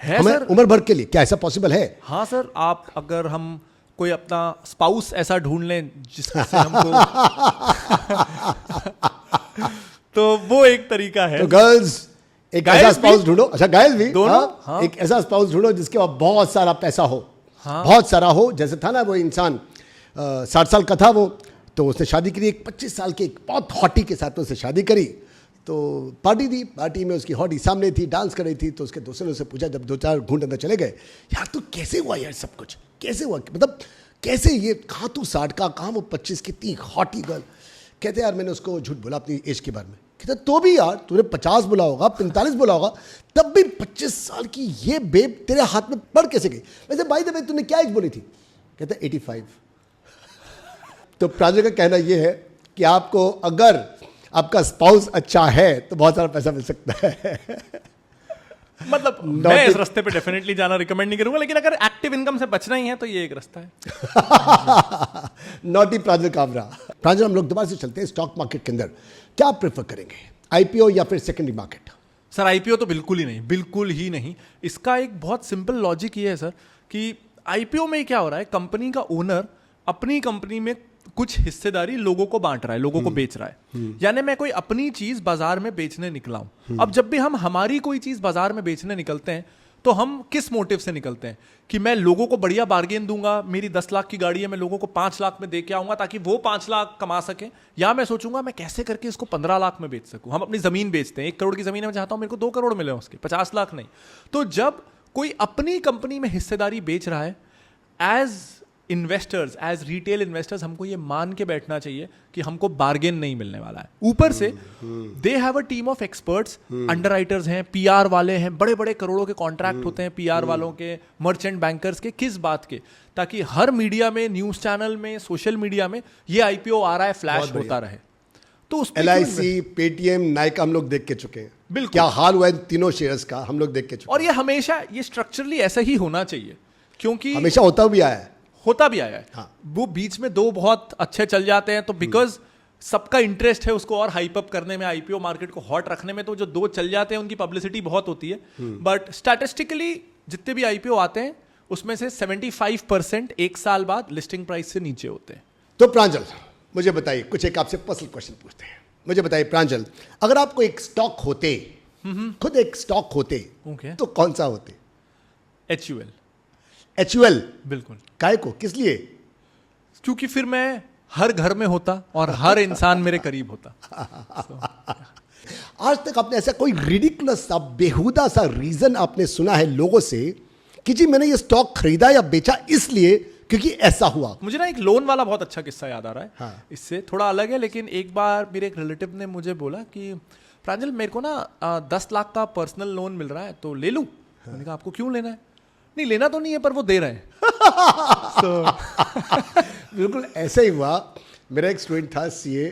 है
हमें
सर,
उम्र भर के लिए क्या ऐसा पॉसिबल है?
हाँ सर, आप अगर हम कोई अपना स्पाउस ऐसा ढूंढ लें जिससे हमको तो वो एक तरीका है।
तो गर्ल्स एक ऐसा स्पाउस ढूंढो। अच्छा, गाइस भी
दोनों,
हाँ? एक ऐसा स्पाउस ढूंढो जिसके पास बहुत सारा पैसा हो। बहुत सारा हो, जैसे था ना वो इंसान 60 साल का था वो, तो उसने शादी करी एक 25 साल के एक बहुत हॉटी के साथ उसने शादी करी, तो पार्टी दी, पार्टी में उसकी हॉटी सामने थी, डांस कर रही थी, तो उसके दोस्तों ने उससे पूछा जब 2-4 घूंट अंदर चले गए, यार तू कैसे हुआ यार सब कुछ, कैसे हुआ, मतलब कैसे ये, कहाँ तू 60 का, कहाँ वो 25 की, इतनी हॉटी गर्ल। कहते यार मैंने उसको झूठ बोला अपनी एज के बारे में। कहते तो भी यार तूने 50 बोला होगा, 45 बोला होगा, तब भी 25 साल की ये बेब तेरे हाथ में पड़ कैसे गई। वैसे भाई दबे तूने क्या एज बोली थी? कहते 85। तो प्रांजल का कहना ये है कि आपको अगर आपका स्पाउस अच्छा है तो बहुत सारा पैसा मिल सकता है।
मतलब मैं इस रास्ते पे डेफिनेटली जाना रिकमेंड नहीं करूंगा, लेकिन अगर एक्टिव इनकम से बचना ही है तो ये एक रास्ता है।
नॉटी प्रांजल कामरा। प्रांजल, हम लोग दोबारा से चलते हैं स्टॉक मार्केट के अंदर, क्या प्रेफर करेंगे, आईपीओ या फिर सेकेंडरी मार्केट?
सर आईपीओ तो बिल्कुल ही नहीं, बिल्कुल ही नहीं। इसका एक बहुत सिंपल लॉजिक ये है सर कि आईपीओ में क्या हो रहा है, कंपनी का ओनर अपनी कंपनी में कुछ हिस्सेदारी लोगों को बांट रहा है, लोगों को बेच रहा है। यानी मैं कोई अपनी चीज बाजार में बेचने निकला हूं। अब जब भी हम हमारी कोई चीज बाजार में बेचने निकलते हैं तो हम किस मोटिव से निकलते हैं कि मैं लोगों को बढ़िया बार्गेन दूंगा, मेरी 10 लाख की गाड़ी है, मैं लोगों को 5 लाख में दे के आऊंगा ताकि वो 5 लाख कमा सके, या मैं सोचूंगा मैं कैसे करके इसको 15 लाख में बेच सकूं। हम अपनी जमीन बेचते हैं, 1 करोड़ की जमीन है, मैं चाहता हूं मेरे को 2 करोड़ मिले उसके, 50 लाख नहीं। तो जब कोई अपनी कंपनी में हिस्सेदारी बेच रहा है, as investors, as retail investors, हमको ये मान के बैठना चाहिए कि हमको बार्गेन नहीं मिलने वाला है। ऊपर से they have a team of experts, underwriters हैं, पीआर वाले हैं, बड़े बड़े करोड़ों के कॉन्ट्रैक्ट होते हैं पीआर वालों के, मर्चेंट बैंकर्स के। किस बात के? ताकि हर मीडिया में, न्यूज चैनल में, सोशल मीडिया में ये आईपीओ आ रहा है, फ्लैश होता रहे। तो उस
LIC, पेटीएम, नाइका हम लोग देख के चुके हैं,
बिल्कुल
क्या हाल हुआ है तीनों शेयर्स का, हम लोग देख के चुके हैं।
और ये हमेशा, ये स्ट्रक्चरली ऐसा ही होना चाहिए, क्योंकि
हमेशा होता भी आया है,
होता भी आया है।
हाँ।
वो बीच में 2 बहुत अच्छे चल जाते हैं तो बिकॉज सबका इंटरेस्ट है उसको और हाइप अप करने में, आईपीओ मार्केट को हॉट रखने में, तो जो 2 चल जाते हैं उनकी पब्लिसिटी बहुत होती है। बट स्टैटिस्टिकली जितने भी आईपीओ आते हैं उसमें से 75% 1 साल बाद लिस्टिंग प्राइस से नीचे होते हैं।
तो प्रांजल मुझे बताइए, कुछ एक आपसे पर्सनल क्वेश्चन पूछते हैं। मुझे बताइए प्रांजल, अगर आपको एक स्टॉक होते, खुद एक स्टॉक होते,
Okay.
तो कौन सा होते?
HUL।
HUL?
बिल्कुल,
काय को, किस लिए?
क्योंकि फिर मैं हर घर में होता और हर इंसान मेरे करीब होता।
आज तक आपने ऐसा कोई रिडिकुलस सा, बेहुदा सा रीजन आपने सुना है लोगों से कि जी मैंने ये स्टॉक खरीदा या बेचा इसलिए क्योंकि ऐसा हुआ?
मुझे ना एक लोन वाला बहुत अच्छा किस्सा याद आ रहा है।
हाँ।
इससे थोड़ा अलग है, लेकिन एक बार मेरे एक रिलेटिव ने मुझे बोला कि प्रांजल मेरे को ना 10 लाख का पर्सनल लोन मिल रहा है तो ले लूं। मैंने कहा आपको क्यों लेना है? नहीं लेना तो नहीं है पर वो दे रहे हैं।
बिल्कुल ऐसा ही हुआ। मेरा एक स्टूडेंट था CA,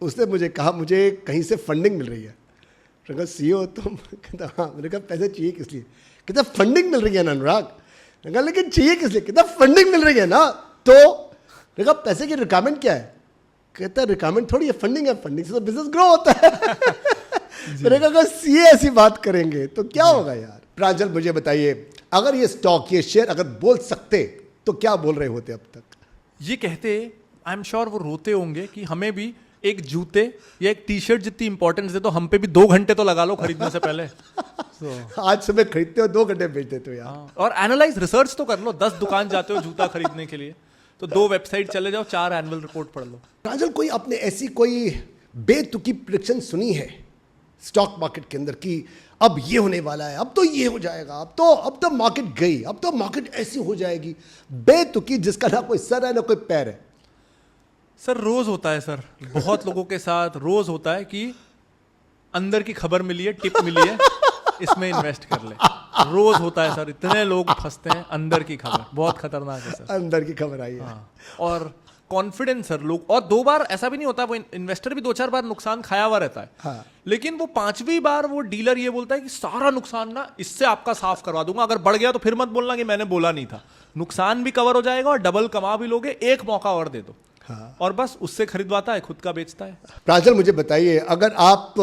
उसने मुझे कहा मुझे कहीं से फंडिंग मिल रही है। मैंने कहा CEO हो तुम? कहता हाँ। मैंने कहा पैसे चाहिए किस लिए? कहता फंडिंग मिल रही है ना अनुराग। मैंने कहा लेकिन चाहिए किस लिए? कहता फंडिंग मिल रही है ना। तो मैंने कहा पैसे की रिक्वायरमेंट क्या है? कहता रिक्वायरमेंट थोड़ी है, फंडिंग है, फंडिंग से तो बिजनेस ग्रो होता है। मैंने कहा अगर CA ऐसी बात करेंगे तो क्या होगा यार? प्रांजल मुझे बताइए, अगर ये स्टॉक, ये शेयर अगर बोल सकते तो क्या बोल रहे होते अब तक?
ये कहते, आई एम श्योर वो रोते होंगे कि हमें भी एक जूते या एक टी-शर्ट जितनी इंपॉर्टेंस दे, तो हम पे भी 2 घंटे तो लगा लो खरीदने से पहले।
आज सुबह खरीदते हो 2 घंटे बेच देते हो यार।
और एनालाइज, रिसर्च तो कर लो। 10 दुकान जाते हो जूता खरीदने के लिए तो 2 वेबसाइट चले जाओ, 4 एनुअल रिपोर्ट पढ़ लो।
प्रांजल कोई आपने ऐसी कोई बेतुकी प्रेडिक्शन सुनी है स्टॉक मार्केट के अंदर कि अब ये होने वाला है, अब तो ये हो जाएगा, अब तो मार्केट गई, अब तो मार्केट ऐसी हो जाएगी, बेतुकी जिसका ना कोई सर है ना कोई पैर है?
सर रोज होता है सर, बहुत लोगों के साथ रोज होता है कि अंदर की खबर मिली है, टिप मिली है, इसमें इन्वेस्ट कर ले। रोज होता है सर, इतने लोग फंसते हैं। अंदर की खबर बहुत खतरनाक है सर।
अंदर की खबर आई है।
हाँ। और कॉन्फिडेंस सर लोग, और 2 बार ऐसा भी नहीं होता, वो इन्वेस्टर भी 2-4 बार नुकसान खाया हुआ रहता है।
हाँ।
लेकिन वो 5वीं बार वो डीलर ये बोलता है कि सारा नुकसान ना इससे आपका साफ करवा दूंगा, अगर बढ़ गया तो फिर मत बोलना कि मैंने बोला नहीं था। नुकसान भी कवर हो जाएगा और डबल कमा भी लोगे, एक मौका और दे दो। हाँ। और बस उससे खरीदवाता है, खुद का बेचता है।
प्रांजल मुझे बताइए, अगर आप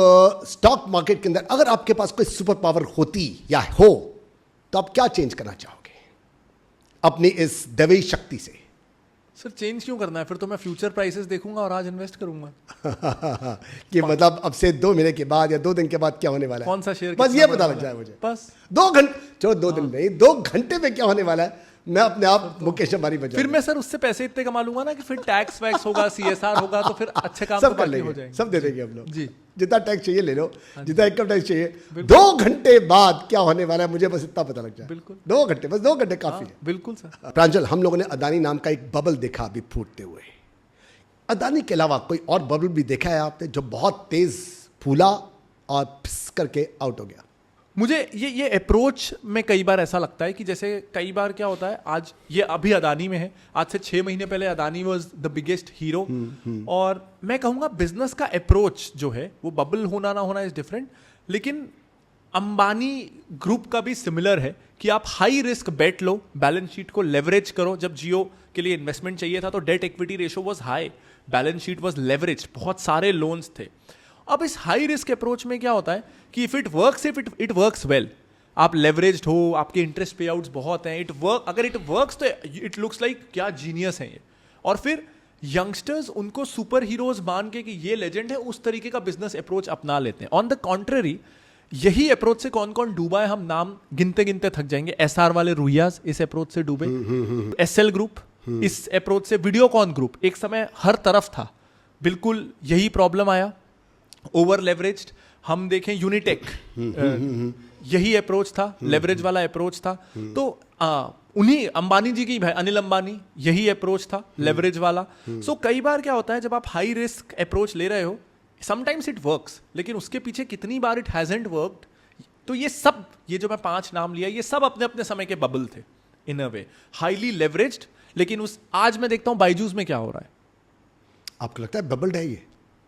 स्टॉक मार्केट के अंदर अगर आपके पास कोई सुपर पावर होती या हो तो आप क्या चेंज करना चाहोगे अपनी इस दैवी शक्ति से?
सर चेंज क्यों करना है? फिर तो मैं फ्यूचर प्राइसेस देखूंगा और आज इन्वेस्ट करूंगा।
कि मतलब अब से 2 महीने के बाद या 2 दिन के बाद क्या होने वाला है?
कौन सा शेयर
बस ये पता लग जाए मुझे।
बस
2 घंटे, चलो 2 दिन नहीं, 2 घंटे में क्या होने वाला है मैं अपने आप मुकेश अंबानी बन
फिर
जाऊंगा।
मैं सर उससे पैसे इतने कमा लूंगा ना कि फिर टैक्स वैक्स होगा, CSR होगा, तो फिर अच्छे काम
सब
तो
कर
बाकी हो
लेंगे,
जाएंगे।
सब दे देंगे हम लोग
जी।
जितना टैक्स चाहिए ले लो, जितना इनकम टैक्स चाहिए। 2 घंटे बाद क्या होने वाला है मुझे बस इतना पता लग जाए।
बिल्कुल।
2 घंटे, बस 2 घंटे काफी है।
बिल्कुल सर।
प्रांजल, हम लोगों ने अदानी नाम का एक बबल देखा अभी फूटते हुए। अदानी के अलावा कोई और बबल भी देखा है आपने जो बहुत तेज फूला और फिस करके आउट हो गया?
मुझे ये अप्रोच में कई बार ऐसा लगता है कि जैसे कई बार क्या होता है, आज ये अभी अदानी में है, आज से 6 महीने पहले Adani was the biggest hero. और मैं कहूँगा बिजनेस का अप्रोच जो है वो बबल होना ना होना इज डिफरेंट, लेकिन अंबानी ग्रुप का भी सिमिलर है कि आप हाई रिस्क बेट लो, बैलेंस शीट को लेवरेज करो। जब जियो के लिए इन्वेस्टमेंट चाहिए था तो debt equity ratio was high, balance sheet was leverage, बहुत सारे लोन्स थे। अब इस हाई रिस्क अप्रोच में क्या होता है कि इफ इट वर्क्स वेल, आप लेवरेज्ड हो, आपके इंटरेस्ट पे आउट्स बहुत हैं, अगर इट वर्क्स तो इट लुक्स लाइक क्या जीनियस है ये। और फिर यंगस्टर्स उनको सुपर हीरोज मान के कि ये लेजेंड है, उस तरीके का बिजनेस अप्रोच अपना लेते हैं। ऑन द कॉन्ट्ररी, यही अप्रोच से कौन कौन डूबा है हम नाम गिनते गिनते थक जाएंगे। SR वाले रुइयाज इस अप्रोच से डूबे, SL ग्रुप इस अप्रोच से, वीडियोकॉन ग्रुप एक समय हर तरफ था, बिल्कुल यही प्रॉब्लम आया, ओवर लेवरेज्ड। हम देखें यूनिटेक, यही अप्रोच था, लेवरेज वाला अप्रोच था। तो उन्हीं अंबानी जी की भाई अनिल अंबानी, यही अप्रोच था, लेवरेज वाला। सो कई बार क्या होता है जब आप हाई रिस्क अप्रोच ले रहे हो, समटाइम्स इट वर्क्स, लेकिन उसके पीछे कितनी बार इट हैजंट वर्कड। तो ये सब, ये जो मैं 5 नाम लिया, ये सब अपने अपने समय के बबल थे इन अ वे, हाईली लेवरेज्ड। लेकिन उस आज मैं देखता हूं बायजूस में क्या हो रहा है।
आपको लगता है बबल्ड है ये?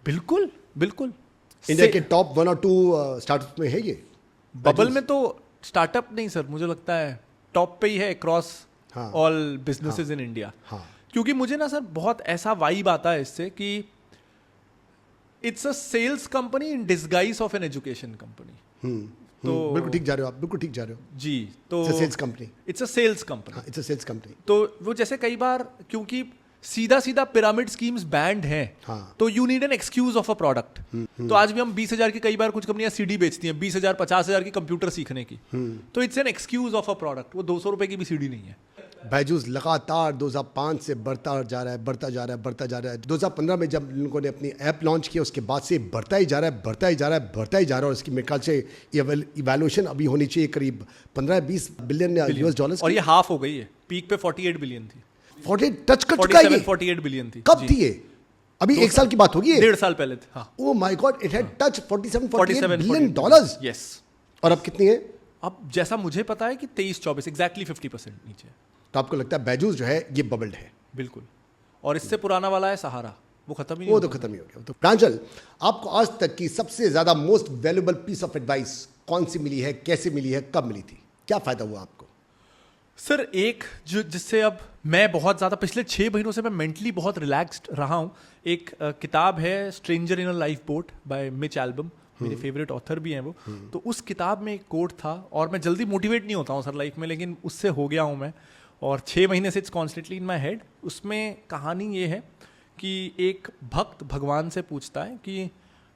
बिल्कुल बिल्कुल।
इंडिया के टॉप 1 और 2 स्टार्टअप में है ये?
बबल में तो स्टार्टअप नहीं सर, मुझे लगता है टॉप पे ही है अक्रॉस
हाँ।
All businesses in India.
हाँ।
क्योंकि मुझे ना सर बहुत ऐसा वाइब आता है इससे कि it's a sales company in disguise of an education company. तो
बिल्कुल ठीक जा रहे हो आप, बिल्कुल ठीक जा रहे हो।
जी, तो
sales company,
it's a sales company.
It's a sales company.
तो वो जैसे कई बार क्योंकि सीधा सीधा पिरामिड स्कीम्स बैंड हैं,
हाँ।
तो you need an excuse of a product. तो आज भी हम 20,000 की, कई बार कुछ कंपनियां सीडी बेचती हैं 20,000 50,000 की कंप्यूटर सीखने की, तो it's an excuse of a product. वो 200 रुपए की भी सीडी नहीं है।
बायजूस लगातार 2005 से बढ़ता जा रहा है, बढ़ता जा रहा है, बढ़ता जा रहा है। 2015 में जब लोगों ने अपनी ऐप लॉन्च किया, उसके बाद से बढ़ता ही जा रहा है, बढ़ता ही जा रहा है, बढ़ता ही जा रहा है। और इसकी मेरे ख्याल से इवैल्यूएशन अभी होनी चाहिए करीब 15-20 बिलियन $।
और ये हाफ हो गई है, पीक पे 48 बिलियन थी,
40 टच कर चुका है ये।
48 बिलियन थी।
कब थी ये? अभी 1 साल की बात होगी ये?
1.5 साल पहले थे। हाँ,
oh my God, it had touch 47
47
billion $।
Yes.
और अब कितनी है?
अब जैसा मुझे पता है कि 23-24, एग्जैक्टली 50% नीचे।
तो आपको लगता है बायजूस जो है ये बबल्ड है?
बिल्कुल। और इससे पुराना वाला है सहारा, वो खत्म ही नहीं
वो तो
होगा।
खत्म ही हो गया। तो प्रांजल, आपको आज तक की सबसे ज्यादा most valuable piece of advice कौन सी मिली है, कैसे मिली है, कब मिली थी, क्या फायदा हुआ आपको?
सर एक जो जिससे अब मैं बहुत ज़्यादा पिछले 6 महीनों से मैं मेंटली बहुत रिलैक्स्ड रहा हूँ, एक किताब है stranger in a lifeboat by Mitch Albom, मेरे फेवरेट ऑथर भी हैं वो। तो उस किताब में एक कोट था, और मैं जल्दी मोटिवेट नहीं होता हूँ सर लाइफ में, लेकिन उससे हो गया हूँ मैं, और 6 महीने से it's constantly in my head. उसमें कहानी ये है कि एक भक्त भगवान से पूछता है कि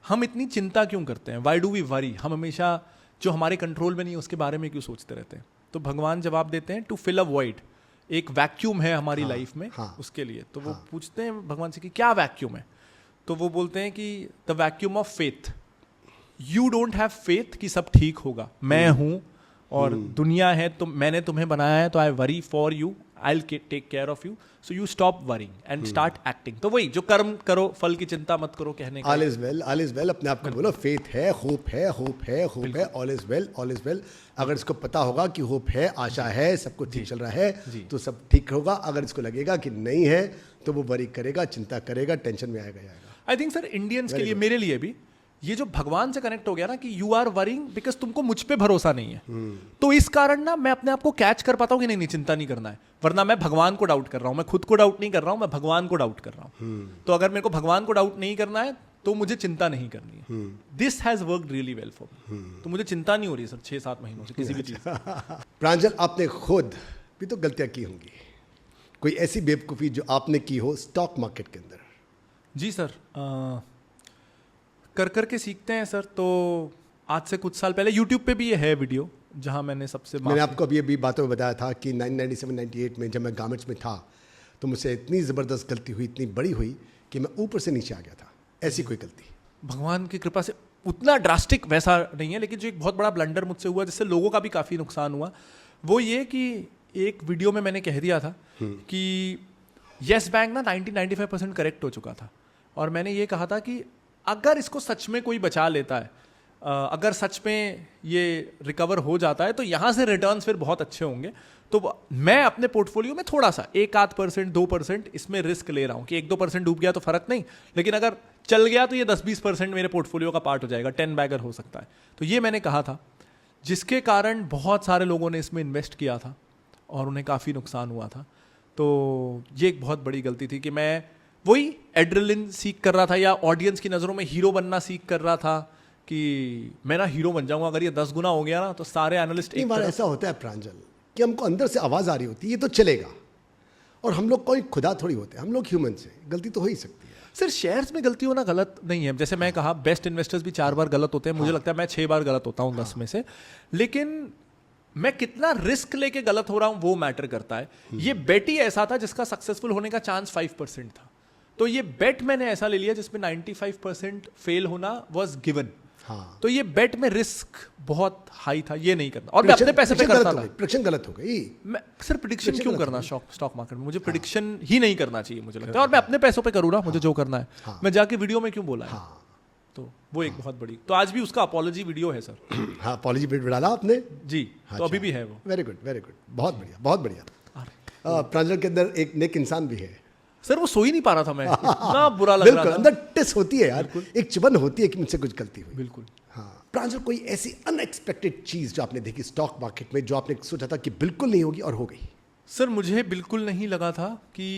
हम इतनी चिंता क्यों करते हैं, वाई डू वी वरी, हम हमेशा जो हमारे कंट्रोल में नहीं है उसके बारे में क्यों सोचते रहते हैं। तो भगवान जवाब देते हैं टू फिल अ वॉइड, एक वैक्यूम है हमारी लाइफ में, उसके लिए। तो वो पूछते हैं भगवान से कि क्या वैक्यूम है, तो वो बोलते हैं कि the vacuum of faith. You don't have faith कि सब ठीक होगा, मैं हूं और दुनिया है, तो मैंने तुम्हें बनाया है, तो I worry for you, I will take care of you, so you stop worrying and start acting. तो वही जो कर्म करो फल की चिंता मत करो कहने का।
All is well, all is well. अपने आप को बोलो फेथ है, होप है, होप है, होप है, all is well, all is well. अगर इसको पता होगा कि होप है, आशा है, सब कुछ ठीक चल रहा है, तो सब ठीक होगा। अगर इसको लगेगा कि नहीं है तो वो वरी करेगा, चिंता करेगा, टेंशन में आएगा।
आई थिंक सर इंडियंस के लिए, मेरे लिए भी ये जो भगवान से कनेक्ट हो गया ना कि यू आर वरिंग बिकॉज तुमको मुझ पे भरोसा नहीं है, तो इस कारण ना मैं अपने आप को कैच कर पाता हूं कि नहीं चिंता नहीं करना है। वरना मैं भगवान को डाउट कर रहा हूं, मैं खुद को डाउट नहीं कर रहा हूं, मैं भगवान को डाउट कर रहा हूं। तो अगर मेरे को भगवान को डाउट नहीं करना है तो मुझे चिंता नहीं करनी है। This has worked really well for me. तो मुझे चिंता नहीं हो रही है सर 6-7 महीनों से किसी भी चीज।
प्रांजल, आपने खुद भी तो गलतियां की होंगी, कोई ऐसी बेवकूफ़ी जो आपने की हो स्टॉक मार्केट के अंदर?
जी सर, कर के सीखते हैं सर। तो आज से कुछ साल पहले यूट्यूब पे भी ये है वीडियो जहां मैंने सबसे
मैंने आपको अभी बातों में बताया था कि 1997-98 में जब मैं गारमेंट्स में था तो मुझसे इतनी ज़बरदस्त गलती हुई, इतनी बड़ी हुई कि मैं ऊपर से नीचे आ गया था। ऐसी कोई गलती
भगवान की कृपा से उतना ड्रास्टिक वैसा नहीं है, लेकिन जो एक बहुत बड़ा ब्लंडर मुझसे हुआ जिससे लोगों का भी काफ़ी नुकसान हुआ वो ये कि एक वीडियो में मैंने कह दिया था कि येस बैंक ना 90-95% करेक्ट हो चुका था, और मैंने ये कहा था कि अगर इसको सच में कोई बचा लेता है, अगर सच में ये रिकवर हो जाता है तो यहाँ से रिटर्न्स फिर बहुत अच्छे होंगे। तो मैं अपने पोर्टफोलियो में थोड़ा सा 1-8%, 2% इसमें रिस्क ले रहा हूँ कि 1-2% डूब गया तो फर्क नहीं, लेकिन अगर चल गया तो ये 10-20% मेरे पोर्टफोलियो का पार्ट हो जाएगा, 10 बैगर हो सकता है। तो ये मैंने कहा था, जिसके कारण बहुत सारे लोगों ने इसमें इन्वेस्ट किया था और उन्हें काफ़ी नुकसान हुआ था। तो ये एक बहुत बड़ी गलती थी कि मैं वही एड्रेलिन सीख कर रहा था या ऑडियंस की नज़रों में हीरो बनना सीख कर रहा था कि मैं ना हीरो बन जाऊंगा, अगर ये 10 गुना हो गया ना तो सारे एनालिस्ट
एक बार ऐसा होता है प्रांजल कि हमको अंदर से आवाज़ आ रही होती है ये तो चलेगा, और हम लोग कोई खुदा थोड़ी होते हैं, हम लोग ह्यूमन हैं, गलती तो हो ही सकती है।
सर शेयर्स में गलती होना गलत नहीं है, जैसे मैं कहा बेस्ट इन्वेस्टर्स भी 4 बार गलत होते हैं, मुझे लगता है मैं 6 बार गलत होता हूँ 10 में से, लेकिन मैं कितना रिस्क लेके गलत हो रहा हूँ वो मैटर करता है। ये बेट ही ऐसा था जिसका सक्सेसफुल होने का चांस 5% था, तो ये बेट मैंने ऐसा ले लिया जिसमें 95% फेल होना वाज गिवन।
हाँ।
तो ये बेट में रिस्क बहुत हाई था, ये नहीं करना, और मैं अपने पैसे पे करता था।
प्रेडिक्शन गलत हो गई।
मैं सर प्रेडिक्शन क्यों करना स्टॉक मार्केट में, मुझे प्रेडिक्शन ही नहीं करना चाहिए मुझे लगता है, और मैं अपने पैसों पे करूँ ना, मुझे जो करना है मैं जाके वीडियो में क्यों बोला है, तो वो एक बहुत बड़ी, तो आज भी उसका अपॉलॉजी वीडियो है सर।
हाँ, अपॉलॉजी वीडियो डाला आपने जी,
तो अभी भी है वो।
वेरी गुड, वेरी गुड, बहुत बढ़िया, बहुत बढ़िया। प्रांजल के अंदर एक नेक इंसान भी है
सर, वो सो ही नहीं पा रहा था मैं, इतना बुरा लग रहा था।
अंदर टिस होती है यार, एक चुभन होती है कि मुझसे कुछ गलती हुई।
बिल्कुल।
हाँ प्रांजल, कोई ऐसी अनएक्सपेक्टेड चीज जो आपने देखी स्टॉक मार्केट में जो आपने सोचा था कि बिल्कुल नहीं होगी और हो गई?
सर मुझे बिल्कुल नहीं लगा था कि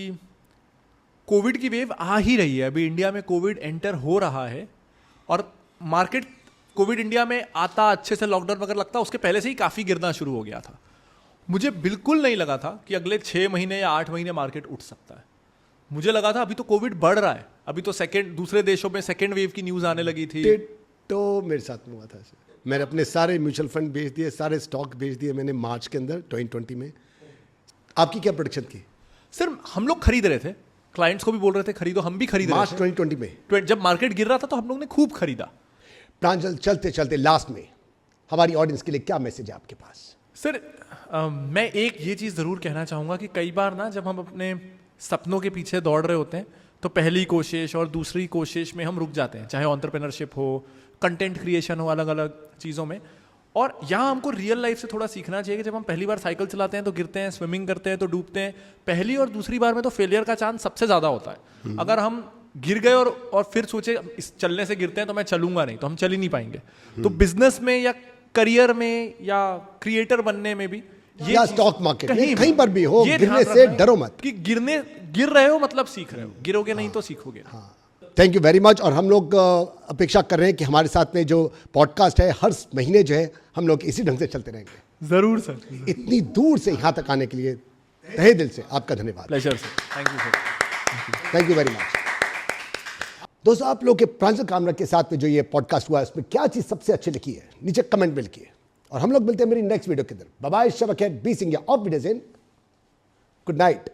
कोविड की वेव आ ही रही है, अभी इंडिया में कोविड एंटर हो रहा है, और मार्केट कोविड इंडिया में आता अच्छे से लॉकडाउन वगैरह लगता उसके पहले से ही काफ़ी गिरना शुरू हो गया था। मुझे बिल्कुल नहीं लगा था कि अगले 6 महीने या 8 महीने मार्केट उठ सकता है। मुझे लगा था अभी तो कोविड बढ़ रहा है, अभी तो दूसरे देशों में सेकेंड वेव की न्यूज़ आने लगी थी।
तो मेरे साथ में हुआ था, मैंने अपने सारे म्यूचुअल फंड बेच दिए, सारे स्टॉक बेच दिए मैंने मार्च के अंदर 2020 में। आपकी क्या प्रेडिक्शन थी?
सर हम लोग खरीद रहे थे, क्लाइंट्स को भी बोल रहे थे खरीदो, हम भी खरीद रहे थे।
मार्च 2020 में
जब मार्केट गिर रहा था तो हम लोग ने खूब खरीदा।
प्रांजल, चलते चलते लास्ट में हमारी ऑडियंस के लिए क्या मैसेज है आपके पास?
सर मैं एक ये चीज़ ज़रूर कहना चाहूँगा कि कई बार ना जब हम अपने सपनों के पीछे दौड़ रहे होते हैं तो पहली कोशिश और दूसरी कोशिश में हम रुक जाते हैं, चाहे एंटरप्रेन्योरशिप हो, कंटेंट क्रिएशन हो, अलग अलग चीज़ों में। और यहाँ हमको रियल लाइफ से थोड़ा सीखना चाहिए कि जब हम पहली बार साइकिल चलाते हैं तो गिरते हैं, स्विमिंग करते हैं तो डूबते हैं, पहली और दूसरी बार में तो फेलियर का चांस सबसे ज़्यादा होता है। अगर हम गिर गए और फिर सोचे इस चलने से गिरते हैं तो मैं चलूंगा नहीं, तो हम चल ही नहीं पाएंगे। तो बिजनेस में या करियर में या क्रिएटर बनने में भी
या स्टॉक मार्केट में कहीं पर भी हो, गिरने से डरो मत
कि गिर रहे हो मतलब सीख रहे हो, गिरोगे नहीं तो सीखोगे।
Thank you very much. और हम लोग अपेक्षा कर रहे हैं कि हमारे साथ में जो पॉडकास्ट है हर महीने जो है हम लोग इसी ढंग से चलते रहेंगे।
जरूर सर।
इतनी दूर से यहाँ तक आने के लिए तहे दिल से आपका धन्यवाद।
Pleasure sir, thank you sir,
thank you very much. दोस्तों, आप लोग के प्रांजल कामरा के साथ में जो ये पॉडकास्ट हुआ है उसमें क्या चीज़ सबसे अच्छी लिखी है नीचे कमेंट में लिखिए, और हम लोग मिलते हैं मेरी नेक्स्ट वीडियो के अंदर। बाय बाय, शब खैर, बी सिंह ऑफ वीडियोज़ इन, गुड नाइट।